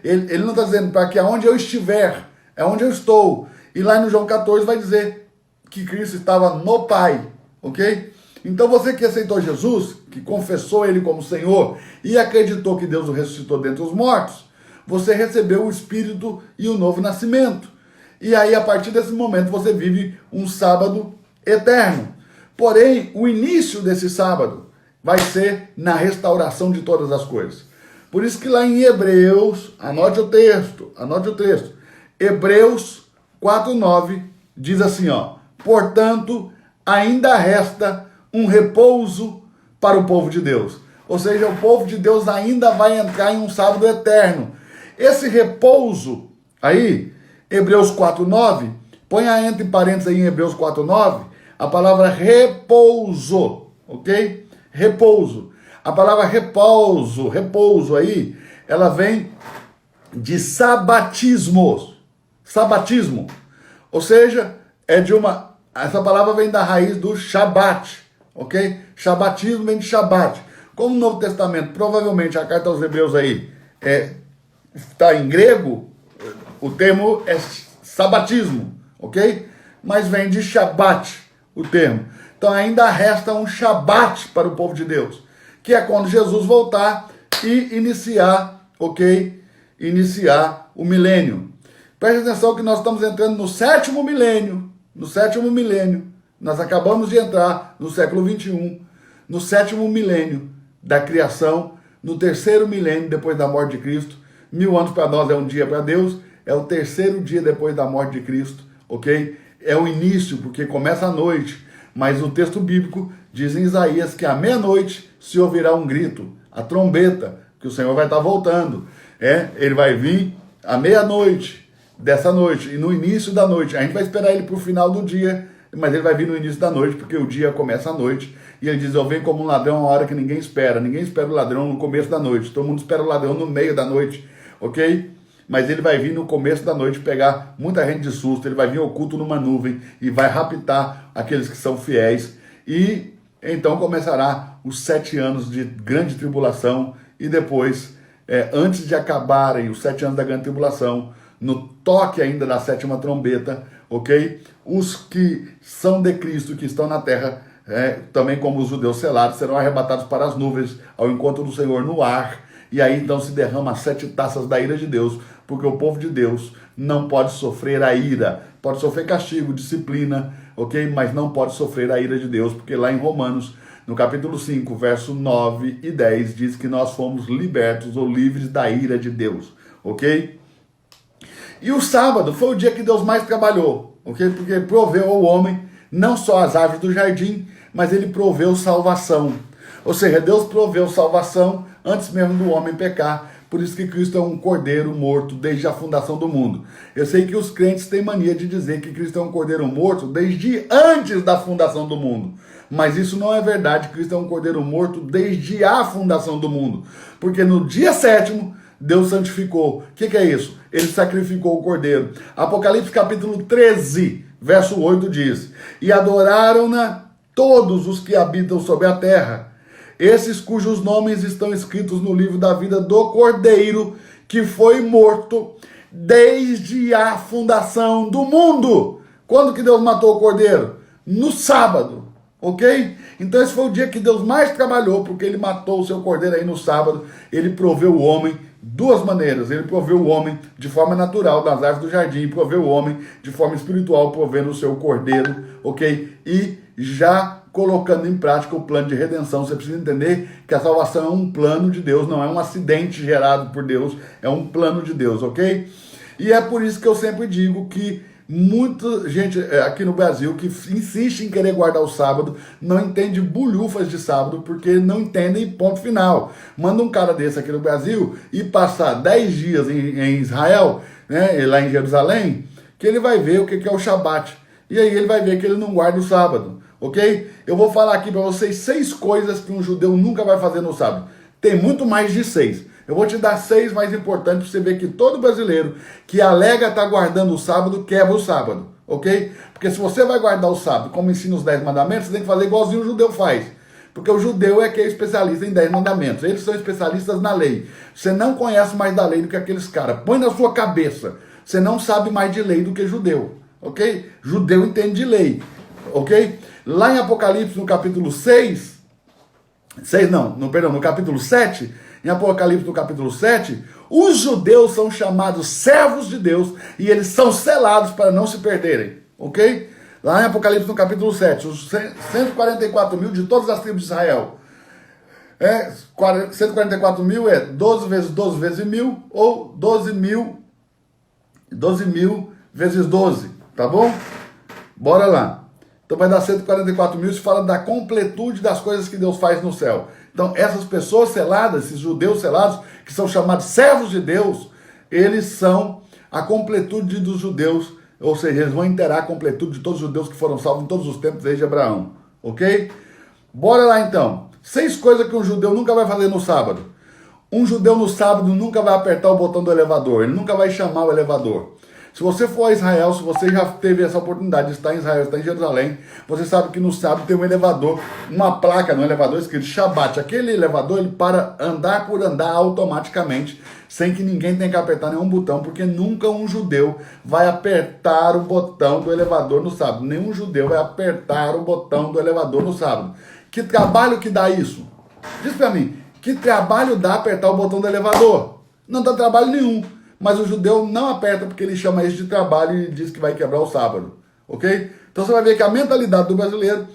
Ele não está dizendo para que aonde eu estiver, é onde eu estou. E lá no João 14 vai dizer que Cristo estava no Pai, ok? Então você que aceitou Jesus, que confessou Ele como Senhor e acreditou que Deus o ressuscitou dentre os mortos, você recebeu o Espírito e o novo nascimento. E aí, a partir desse momento, você vive um sábado eterno. Porém, o início desse sábado vai ser na restauração de todas as coisas. Por isso que lá em Hebreus, anote o texto. Hebreus 4:9 diz assim, ó: portanto, ainda resta um repouso para o povo de Deus. Ou seja, o povo de Deus ainda vai entrar em um sábado eterno. Esse repouso aí, Hebreus 4:9, ponha entre parênteses aí em Hebreus 4:9, a palavra repouso, ok? Repouso. A palavra repouso aí, ela vem de sabatismo. Ou seja, essa palavra vem da raiz do Shabat, ok? Shabatismo vem de Shabat. Como no Novo Testamento, provavelmente a carta aos Hebreus aí está em grego, o termo é sabatismo, ok? Mas vem de Shabat o termo. Então ainda resta um Shabat para o povo de Deus, que é quando Jesus voltar e iniciar, ok? Iniciar o milênio. Preste atenção que nós estamos entrando no sétimo milênio. Nós acabamos de entrar no século 21, no sétimo milênio da criação, no terceiro milênio depois da morte de Cristo. 1000 anos para nós é um dia para Deus, é o terceiro dia depois da morte de Cristo, ok? É o início, porque começa à noite, mas o texto bíblico diz em Isaías que à meia-noite se ouvirá um grito, a trombeta, que o Senhor vai estar voltando. Ele vai vir à meia-noite dessa noite, e no início da noite, a gente vai esperar ele para o final do dia, mas ele vai vir no início da noite, porque o dia começa à noite, e ele diz, eu venho como um ladrão a uma hora que ninguém espera o ladrão no começo da noite, todo mundo espera o ladrão no meio da noite, ok? Mas ele vai vir no começo da noite pegar muita gente de susto, ele vai vir oculto numa nuvem, e vai raptar aqueles que são fiéis, e então começará os 7 anos de grande tribulação, e depois, antes de acabarem os 7 anos da grande tribulação, no toque ainda da sétima trombeta, ok? Os que são de Cristo, que estão na terra, também como os judeus selados, serão arrebatados para as nuvens, ao encontro do Senhor no ar, e aí então se derrama as 7 taças da ira de Deus, porque o povo de Deus não pode sofrer a ira, pode sofrer castigo, disciplina, ok? Mas não pode sofrer a ira de Deus, porque lá em Romanos, no capítulo 5, verso 9 e 10, diz que nós fomos libertos ou livres da ira de Deus, ok? E o sábado foi o dia que Deus mais trabalhou, ok? Porque proveu ao homem não só as árvores do jardim, mas ele proveu salvação. Ou seja, Deus proveu salvação antes mesmo do homem pecar. Por isso que Cristo é um cordeiro morto desde a fundação do mundo. Eu sei que os crentes têm mania de dizer que Cristo é um cordeiro morto desde antes da fundação do mundo. Mas isso não é verdade. Cristo é um cordeiro morto desde a fundação do mundo. Porque no dia 7º, Deus santificou. O que é isso? Ele sacrificou o cordeiro. Apocalipse capítulo 13, verso 8 diz: e adoraram-na todos os que habitam sobre a terra, esses cujos nomes estão escritos no livro da vida do Cordeiro, que foi morto desde a fundação do mundo. Quando que Deus matou o Cordeiro? No sábado, ok? Então esse foi o dia que Deus mais trabalhou, porque ele matou o seu Cordeiro aí no sábado. Ele proveu o homem duas maneiras. Ele proveu o homem de forma natural das árvores do jardim, e proveu o homem de forma espiritual, provendo o seu Cordeiro, ok? E já colocando em prática o plano de redenção. Você precisa entender que a salvação é um plano de Deus, não é um acidente gerado por Deus, é um plano de Deus, ok? E é por isso que eu sempre digo que muita gente aqui no Brasil que insiste em querer guardar o sábado não entende bulhufas de sábado, porque não entendem ponto final. Manda um cara desse aqui no Brasil e passar 10 dias em Israel, né, lá em Jerusalém, que ele vai ver o que é o Shabat. E aí ele vai ver que ele não guarda o sábado, ok? Eu vou falar aqui para vocês 6 coisas que um judeu nunca vai fazer no sábado. Tem muito mais de 6. Eu vou te dar 6 mais importantes para você ver que todo brasileiro que alega estar guardando o sábado, quebra o sábado, ok? Porque se você vai guardar o sábado, como ensina os 10 mandamentos, você tem que fazer igualzinho o judeu faz. Porque o judeu é que é especialista em 10 mandamentos. Eles são especialistas na lei. Você não conhece mais da lei do que aqueles caras. Põe na sua cabeça. Você não sabe mais de lei do que judeu, ok? Judeu entende de lei, ok? Lá em Apocalipse, no capítulo no capítulo 7... Em Apocalipse, no capítulo 7, os judeus são chamados servos de Deus e eles são selados para não se perderem, ok? Lá em Apocalipse, no capítulo 7, os 144 mil de todas as tribos de Israel. 144 mil é 12 vezes 12 vezes 1000 ou 12 mil vezes 12, tá bom? Bora lá. Então vai dar 144 mil, se fala da completude das coisas que Deus faz no céu. Então essas pessoas seladas, esses judeus selados, que são chamados servos de Deus, eles são a completude dos judeus, ou seja, eles vão inteirar a completude de todos os judeus que foram salvos em todos os tempos desde Abraão, ok? Bora lá então. 6 coisas que um judeu nunca vai fazer no sábado. Um judeu no sábado nunca vai apertar o botão do elevador, ele nunca vai chamar o elevador. Se você for a Israel, se você já teve essa oportunidade de estar em Israel, estar em Jerusalém, você sabe que no sábado tem um elevador, uma placa no elevador escrito Shabat. Aquele elevador, ele para andar por andar automaticamente, sem que ninguém tenha que apertar nenhum botão, porque nunca um judeu vai apertar o botão do elevador no sábado. Nenhum judeu vai apertar o botão do elevador no sábado. Que trabalho que dá isso? Diz pra mim, que trabalho dá apertar o botão do elevador? Não dá trabalho nenhum. Mas o judeu não aperta porque ele chama isso de trabalho e diz que vai quebrar o sábado, ok? Então você vai ver que a mentalidade do brasileiro...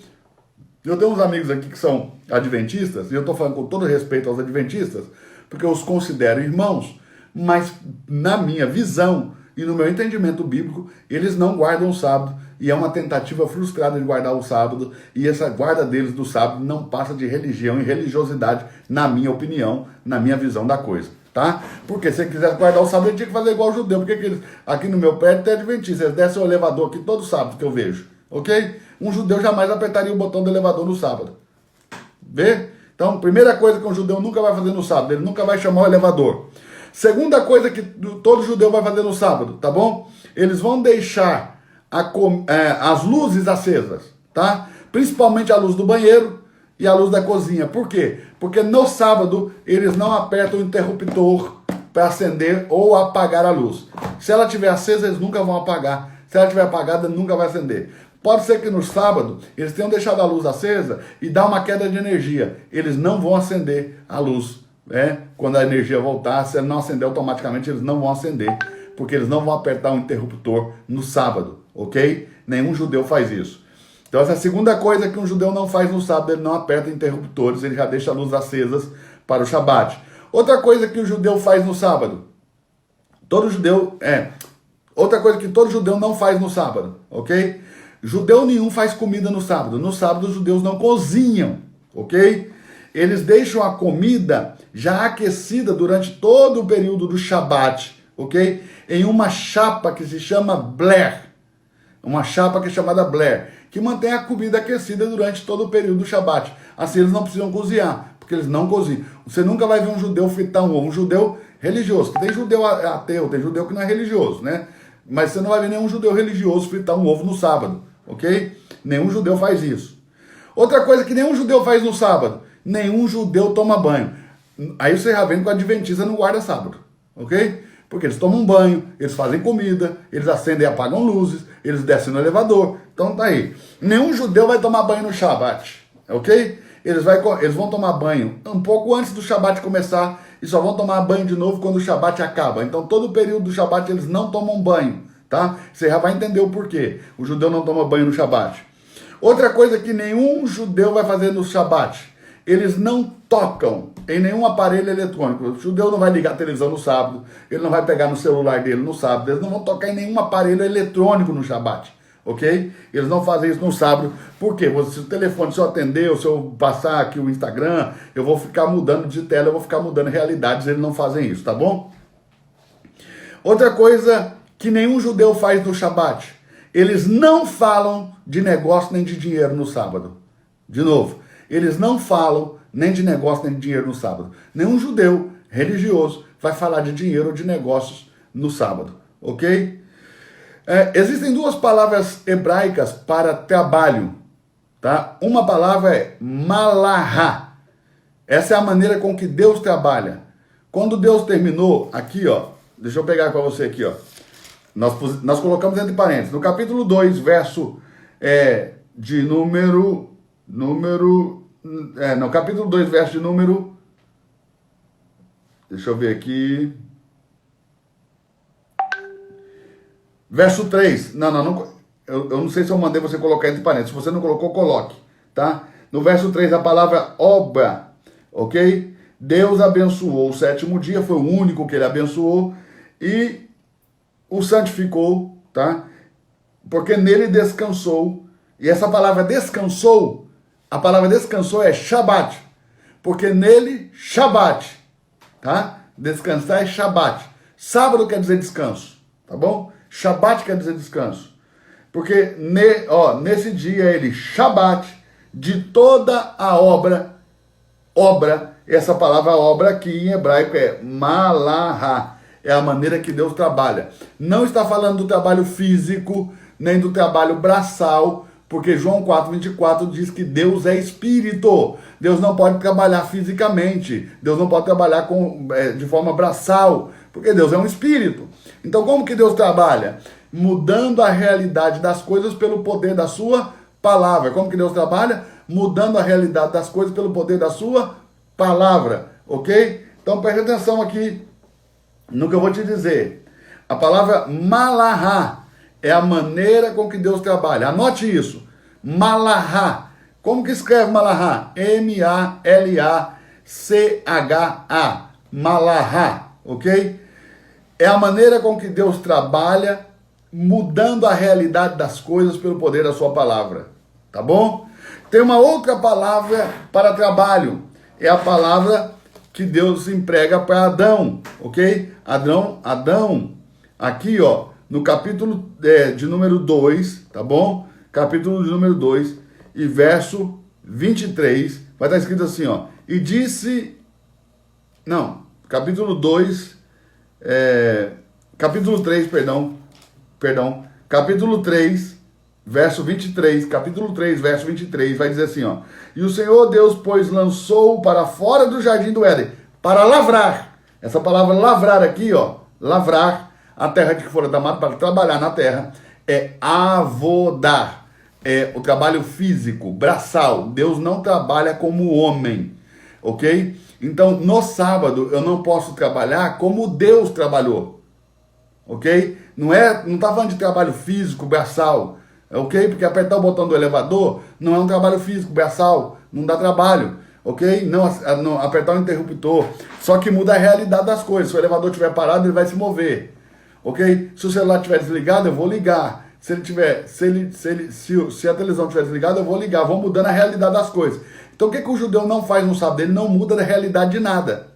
Eu tenho uns amigos aqui que são adventistas, e eu estou falando com todo respeito aos adventistas, porque eu os considero irmãos, mas na minha visão e no meu entendimento bíblico, eles não guardam o sábado, e é uma tentativa frustrada de guardar o sábado, e essa guarda deles do sábado não passa de religião e religiosidade, na minha opinião, na minha visão da coisa. Tá? Porque se ele quisesse guardar o sábado, ele tinha que fazer igual o judeu. Porque eles, aqui no meu prédio tem adventista, eles descem o elevador aqui todo sábado que eu vejo, ok? Um judeu jamais apertaria o botão do elevador no sábado. Vê? Então, primeira coisa que um judeu nunca vai fazer no sábado, ele nunca vai chamar o elevador. Segunda coisa que todo judeu vai fazer no sábado, tá bom? Eles vão deixar as luzes acesas, tá? Principalmente a luz do banheiro e a luz da cozinha. Por quê? Porque no sábado eles não apertam o interruptor para acender ou apagar a luz. Se ela estiver acesa, eles nunca vão apagar. Se ela estiver apagada, nunca vai acender. Pode ser que no sábado eles tenham deixado a luz acesa e dá uma queda de energia. Eles não vão acender a luz, né? Quando a energia voltar, se ela não acender automaticamente, eles não vão acender, porque eles não vão apertar o interruptor no sábado, ok? Nenhum judeu faz isso. Então essa é a segunda coisa que um judeu não faz no sábado, ele não aperta interruptores, ele já deixa a luz acesas para o Shabat. Outra coisa que o judeu faz no sábado, outra coisa que todo judeu não faz no sábado, ok? Judeu nenhum faz comida no sábado. No sábado os judeus não cozinham, ok? Eles deixam a comida já aquecida durante todo o período do Shabat, ok? Em uma chapa que se chama bler. Uma chapa que é chamada bler, que mantém a comida aquecida durante todo o período do Shabat. Assim eles não precisam cozinhar, porque eles não cozinham. Você nunca vai ver um judeu fritar um ovo, um judeu religioso. Tem judeu ateu, tem judeu que não é religioso, né? Mas você não vai ver nenhum judeu religioso fritar um ovo no sábado, ok? Nenhum judeu faz isso. Outra coisa que nenhum judeu faz no sábado, nenhum judeu toma banho. Aí você já vem com a adventista no guarda sábado, ok? Porque eles tomam banho, eles fazem comida, eles acendem e apagam luzes, eles descem no elevador. Então tá aí. Nenhum judeu vai tomar banho no Shabat, ok? Eles vão tomar banho um pouco antes do Shabat começar e só vão tomar banho de novo quando o Shabat acaba. Então todo o período do Shabat eles não tomam banho, tá? Você já vai entender o porquê. O judeu não toma banho no Shabat. Outra coisa que nenhum judeu vai fazer no Shabat, eles não tocam em nenhum aparelho eletrônico. O judeu não vai ligar a televisão no sábado, ele não vai pegar no celular dele no sábado, eles não vão tocar em nenhum aparelho eletrônico no Shabat, ok? Eles não fazem isso no sábado. Por quê? Se o telefone, se eu atender, ou se eu passar aqui o Instagram, eu vou ficar mudando de tela, eu vou ficar mudando realidades, eles não fazem isso, tá bom? Outra coisa que nenhum judeu faz no Shabat, eles não falam de negócio nem de dinheiro no sábado. De novo, eles não falam nem de negócio nem de dinheiro no sábado. Nenhum judeu religioso vai falar de dinheiro ou de negócios no sábado, ok? Existem duas palavras hebraicas para trabalho, tá? Uma palavra é malahá. Essa é a maneira com que Deus trabalha. Quando Deus terminou, aqui ó, deixa eu pegar para você aqui ó, nós colocamos entre parênteses, no capítulo 2, verso de número, no capítulo 2, verso de número, deixa eu ver aqui, verso 3, eu não sei se eu mandei você colocar entre parênteses, se você não colocou, coloque, tá? No verso 3, a palavra obra, ok? Deus abençoou o sétimo dia, foi o único que ele abençoou, e o santificou, tá? Porque nele descansou, e essa palavra descansou, a palavra descansou é Shabat, porque nele, Shabat, tá? Descansar é Shabat. Sábado quer dizer descanso, tá bom? Shabat quer dizer descanso. Porque nesse dia ele, Shabat, de toda a obra, essa palavra obra aqui em hebraico é malahá, é a maneira que Deus trabalha. Não está falando do trabalho físico, nem do trabalho braçal, porque João 4:24 diz que Deus é espírito. Deus não pode trabalhar fisicamente. Deus não pode trabalhar de forma braçal, porque Deus é um espírito. Então como que Deus trabalha? Mudando a realidade das coisas pelo poder da sua palavra. Como que Deus trabalha? Mudando a realidade das coisas pelo poder da sua palavra, ok? Então preste atenção aqui no que eu vou te dizer. A palavra malahá é a maneira com que Deus trabalha. Anote isso. Malahá. Como que escreve malahá? M-A-L-A-C-H-A. Malahá, ok? É a maneira com que Deus trabalha, mudando a realidade das coisas pelo poder da sua palavra. Tá bom? Tem uma outra palavra para trabalho. É a palavra que Deus emprega para Adão, ok? Adão, aqui ó, no capítulo de número 2, tá bom? Capítulo de número 2 e verso 23, vai estar escrito assim, ó. E disse, capítulo 2, capítulo 3, capítulo 3, verso 23, capítulo 3, verso 23, vai dizer assim, ó. E o Senhor Deus, pois, lançou para fora do jardim do Éden, para lavrar. Essa palavra lavrar aqui, ó, lavrar a terra de que fora damada, para trabalhar na terra, é avodar. É o trabalho físico, braçal. Deus não trabalha como homem, ok? Então, no sábado, eu não posso trabalhar como Deus trabalhou, ok? Não tá falando de trabalho físico, braçal, ok? Porque apertar o botão do elevador não é um trabalho físico, braçal, não dá trabalho, ok? Não apertar o interruptor, só que muda a realidade das coisas. Se o elevador estiver parado, ele vai se mover, ok? Se o celular estiver desligado, eu vou ligar. Se a televisão estiver desligada, eu vou ligar. Vou mudando a realidade das coisas. Então o que o judeu não faz no sábado? Ele não muda a realidade de nada,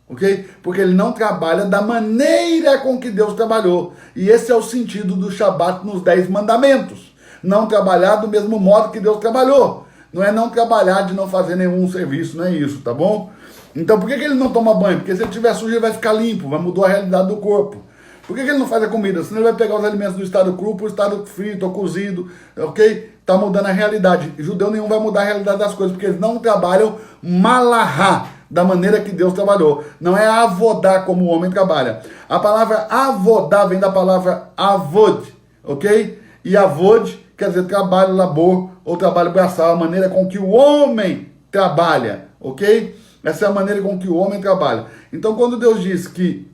ok? Porque ele não trabalha da maneira com que Deus trabalhou. E esse é o sentido do Shabat nos 10 mandamentos. Não trabalhar do mesmo modo que Deus trabalhou. Não é não trabalhar de não fazer nenhum serviço, não é isso, tá bom? Então por que ele não toma banho? Porque se ele estiver sujo, ele vai ficar limpo, vai mudar a realidade do corpo. Por que ele não faz a comida? Senão ele vai pegar os alimentos do estado cru para o estado frito ou cozido, ok? Está mudando a realidade. Judeu nenhum vai mudar a realidade das coisas, porque eles não trabalham malahá, da maneira que Deus trabalhou. Não é avodá como o homem trabalha. A palavra avodá vem da palavra avod, ok? E avod quer dizer trabalho, labor ou trabalho braçal, a maneira com que o homem trabalha, ok? Essa é a maneira com que o homem trabalha. Então, quando Deus diz que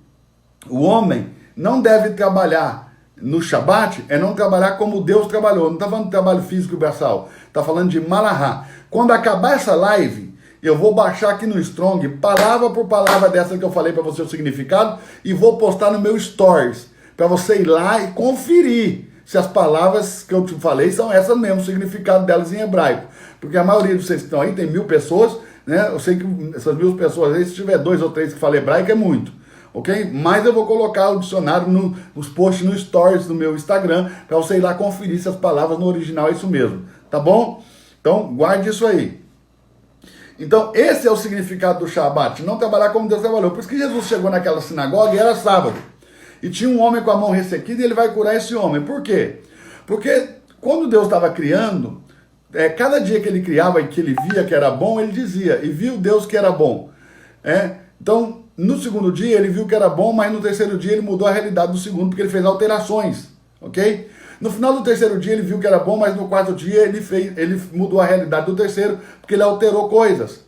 o homem não deve trabalhar no Shabat, é não trabalhar como Deus trabalhou. Não está falando de trabalho físico e braçal, está falando de malahá. Quando acabar essa live, eu vou baixar aqui no Strong, palavra por palavra dessa que eu falei para você o significado, e vou postar no meu Stories, para você ir lá e conferir se as palavras que eu te falei são essas mesmo, o significado delas em hebraico. Porque a maioria de vocês que estão aí, tem 1000 pessoas, né? Eu sei que essas 1000 pessoas aí, se tiver 2 ou 3 que falam hebraico, é muito. Ok? Mas eu vou colocar o dicionário nos posts, no Stories do meu Instagram, para você ir lá conferir se as palavras no original é isso mesmo. Tá bom? Então, guarde isso aí. Então, esse é o significado do Shabat, não trabalhar como Deus trabalhou. Por isso que Jesus chegou naquela sinagoga e era sábado. E tinha um homem com a mão ressequida e ele vai curar esse homem. Por quê? Porque quando Deus estava criando, cada dia que ele criava e que ele via que era bom, ele dizia, e viu Deus que era bom. Então, no segundo dia ele viu que era bom, mas no terceiro dia ele mudou a realidade do segundo, porque ele fez alterações, ok? No final do terceiro dia ele viu que era bom, mas no quarto dia ele mudou a realidade do terceiro, porque ele alterou coisas.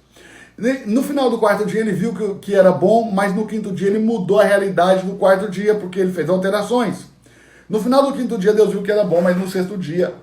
No final do quarto dia ele viu que era bom, mas no quinto dia ele mudou a realidade do quarto dia, porque ele fez alterações. No final do quinto dia Deus viu que era bom, mas no sexto dia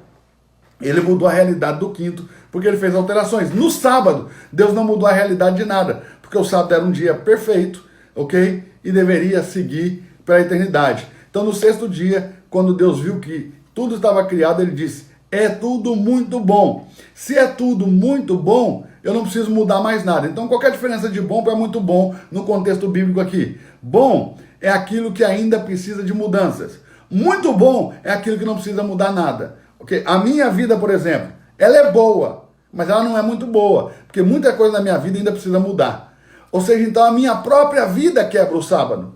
ele mudou a realidade do quinto, porque ele fez alterações. No sábado, Deus não mudou a realidade de nada, porque o sábado era um dia perfeito, ok? E deveria seguir para a eternidade. Então no sexto dia, quando Deus viu que tudo estava criado, ele disse, é tudo muito bom. Se é tudo muito bom, eu não preciso mudar mais nada. Então qualquer diferença de bom para muito bom no contexto bíblico aqui. Bom é aquilo que ainda precisa de mudanças. Muito bom é aquilo que não precisa mudar nada. Okay? A minha vida, por exemplo, ela é boa, mas ela não é muito boa, porque muita coisa na minha vida ainda precisa mudar. Ou seja, então a minha própria vida quebra o sábado.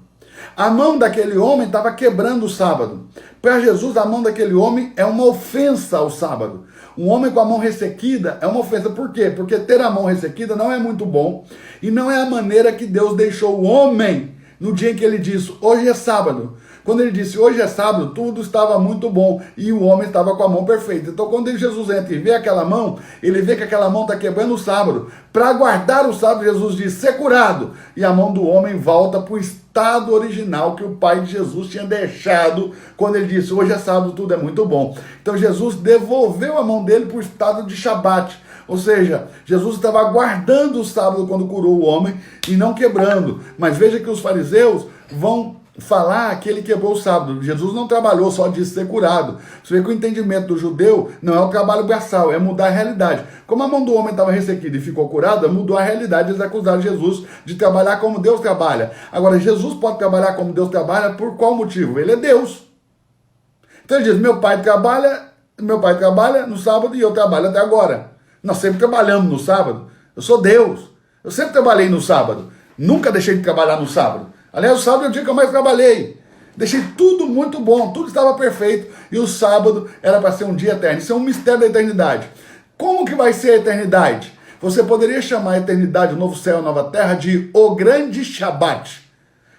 A mão daquele homem estava quebrando o sábado. Para Jesus, a mão daquele homem é uma ofensa ao sábado. Um homem com a mão ressequida é uma ofensa. Por quê? Porque ter a mão ressequida não é muito bom e não é a maneira que Deus deixou o homem no dia em que ele disse, hoje é sábado. Quando ele disse, hoje é sábado, tudo estava muito bom e o homem estava com a mão perfeita. Então quando Jesus entra e vê aquela mão, ele vê que aquela mão está quebrando o sábado. Para guardar o sábado, Jesus diz, ser curado. E a mão do homem volta para o estado original que o pai de Jesus tinha deixado quando ele disse, hoje é sábado, tudo é muito bom. Então Jesus devolveu a mão dele para o estado de Shabat. Ou seja, Jesus estava guardando o sábado quando curou o homem e não quebrando. Mas veja que os fariseus vão falar que ele quebrou o sábado. Jesus não trabalhou só de ser curado. Você vê que o entendimento do judeu não é o trabalho braçal, é mudar a realidade. Como a mão do homem estava ressequida e ficou curada, mudou a realidade. Eles acusaram Jesus de trabalhar como Deus trabalha. Agora, Jesus pode trabalhar como Deus trabalha por qual motivo? Ele é Deus. Então ele diz, meu pai trabalha no sábado e eu trabalho até agora. Nós sempre trabalhamos no sábado. Eu sou Deus. Eu sempre trabalhei no sábado. Nunca deixei de trabalhar no sábado. Aliás, o sábado é o dia que eu mais trabalhei. Deixei tudo muito bom, tudo estava perfeito. E o sábado era para ser um dia eterno. Isso é um mistério da eternidade. Como que vai ser a eternidade? Você poderia chamar a eternidade, o novo céu e a nova terra, de o grande Shabat.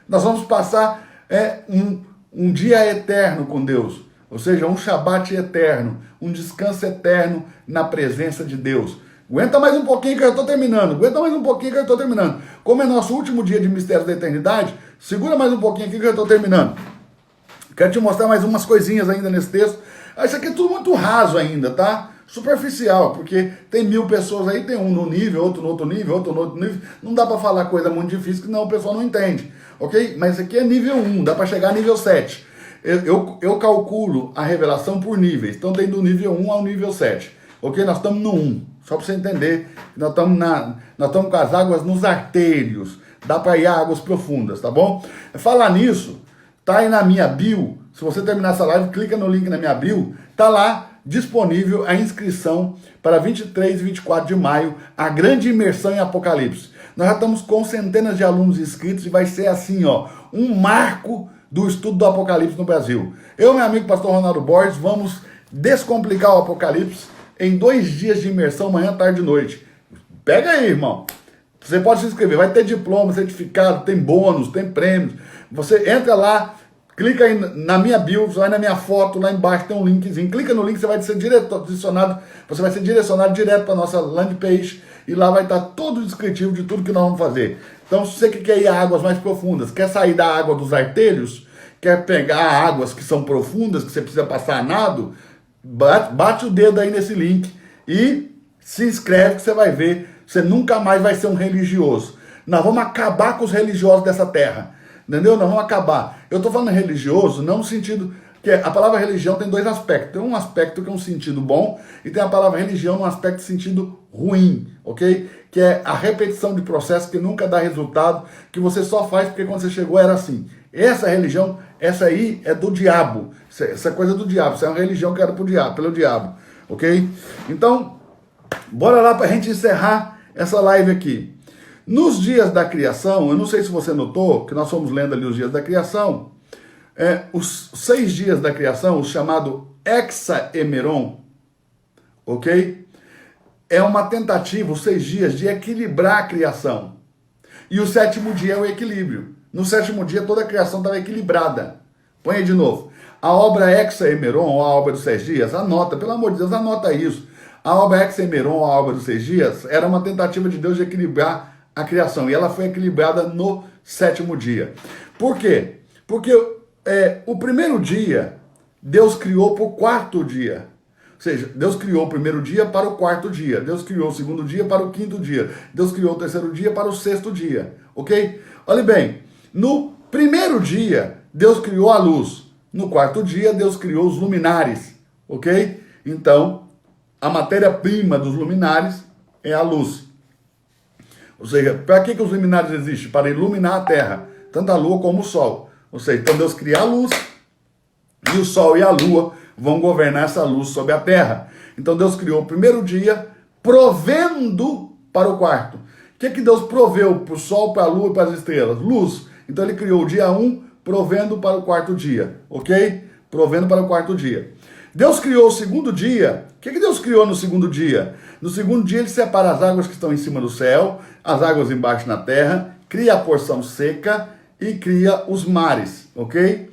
Nós vamos passar um dia eterno com Deus. Ou seja, um Shabat eterno, um descanso eterno na presença de Deus. Aguenta mais um pouquinho que eu estou terminando. Como é nosso último dia de Mistérios da Eternidade, segura mais um pouquinho aqui que eu estou terminando. Quero te mostrar mais umas coisinhas ainda nesse texto. Isso aqui é tudo muito raso ainda, tá? Superficial, porque tem 1000 pessoas aí, tem um no nível, outro no outro nível, outro no outro nível. Não dá para falar coisa muito difícil, que não, o pessoal não entende, ok? Mas isso aqui é nível 1, dá para chegar a nível 7. Eu calculo a revelação por níveis, então tem do nível 1 ao nível 7. Ok? Nós estamos no 1, só para você entender, nós estamos com as águas nos artérios, dá para ir a águas profundas, tá bom? Falar nisso, tá aí na minha bio, se você terminar essa live, clica no link na minha bio, tá lá disponível a inscrição para 23 e 24 de maio, a grande imersão em Apocalipse. Nós já estamos com centenas de alunos inscritos e vai ser assim, ó, um marco do estudo do Apocalipse no Brasil. Eu e meu amigo pastor Ronaldo Borges vamos descomplicar o Apocalipse em 2 dias de imersão, manhã, tarde e noite. Pega aí, irmão. Você pode se inscrever, vai ter diploma, certificado, tem bônus, tem prêmios. Você entra lá, clica aí na minha bio, vai na minha foto, lá embaixo tem um linkzinho. Clica no link, você vai ser direcionado direto para a nossa landing page e lá vai estar todo o descritivo de tudo que nós vamos fazer. Então, se você quer ir a águas mais profundas, quer sair da água dos artelhos, quer pegar águas que são profundas, que você precisa passar a nado, bate o dedo aí nesse link e se inscreve que você vai ver. Você nunca mais vai ser um religioso. Nós vamos acabar com os religiosos dessa terra. Entendeu? Nós vamos acabar. Eu estou falando religioso não no sentido... que a palavra religião tem 2 aspectos. Tem um aspecto que é um sentido bom e tem a palavra religião num aspecto de sentido ruim, ok? Que é a repetição de processo que nunca dá resultado, que você só faz porque quando você chegou era assim. Essa religião, essa aí é do diabo. Essa é coisa do diabo. Essa é uma religião que era pelo diabo, ok? Então, bora lá para a gente encerrar essa live aqui. Nos dias da criação, eu não sei se você notou, que nós fomos lendo ali os dias da criação, os 6 dias da criação, o chamado hexaemeron, ok? É uma tentativa, os 6 dias, de equilibrar a criação. E o 7º dia é o equilíbrio. No 7º dia toda a criação estava equilibrada. Põe aí de novo. A obra hexaemeron, ou a obra dos 6 dias, anota, pelo amor de Deus, anota isso. A obra hexaemeron, a obra dos 6 dias, era uma tentativa de Deus de equilibrar a criação. E ela foi equilibrada no 7º dia. Por quê? Porque o primeiro dia, Deus criou para o 4º dia. Ou seja, Deus criou o primeiro dia para o 4º dia. Deus criou o 2º dia para o 5º dia. Deus criou o 3º dia para o 6º dia. Ok? Olha bem, no primeiro dia, Deus criou a luz. No 4º dia, Deus criou os luminares. Ok? Então, a matéria-prima dos luminares é a luz. Ou seja, para que os luminares existem? Para iluminar a Terra, tanto a Lua como o Sol. Ou seja, então Deus cria a luz e o Sol e a Lua vão governar essa luz sobre a Terra. Então Deus criou o primeiro dia, provendo para o 4º. O que Deus proveu para o Sol, para a Lua e para as estrelas? Luz. Então ele criou o dia 1, provendo para o 4º dia. Ok? Provendo para o 4º dia. Deus criou o 2º dia. O que Deus criou no 2º dia? No 2º dia ele separa as águas que estão em cima do céu, as águas embaixo na terra, cria a porção seca e cria os mares, ok?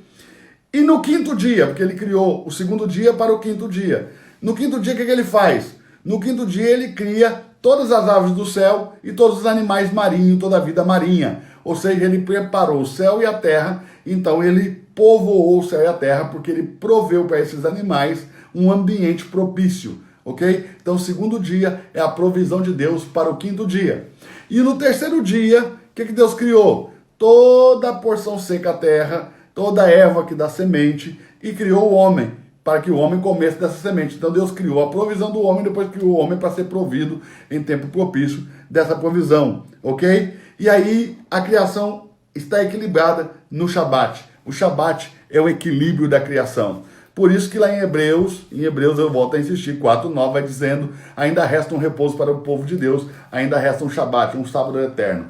E no 5º dia, porque ele criou o 2º dia para o 5º dia. No 5º dia o que ele faz? No 5º dia ele cria todas as aves do céu e todos os animais marinhos, toda a vida marinha. Ou seja, ele preparou o céu e a terra, então ele povoou o céu e a terra, porque ele proveu para esses animais um ambiente propício, ok? Então o 2º dia é a provisão de Deus para o 5º dia. E no 3º dia, o que Deus criou? Toda a porção seca da terra, toda a erva que dá semente, e criou o homem, para que o homem comesse dessa semente. Então Deus criou a provisão do homem, depois criou o homem para ser provido em tempo propício dessa provisão, ok? E aí a criação está equilibrada no Shabat. O Shabat é o equilíbrio da criação. Por isso que lá em Hebreus eu volto a insistir, 4:9 vai dizendo, ainda resta um repouso para o povo de Deus, ainda resta um Shabat, um sábado eterno.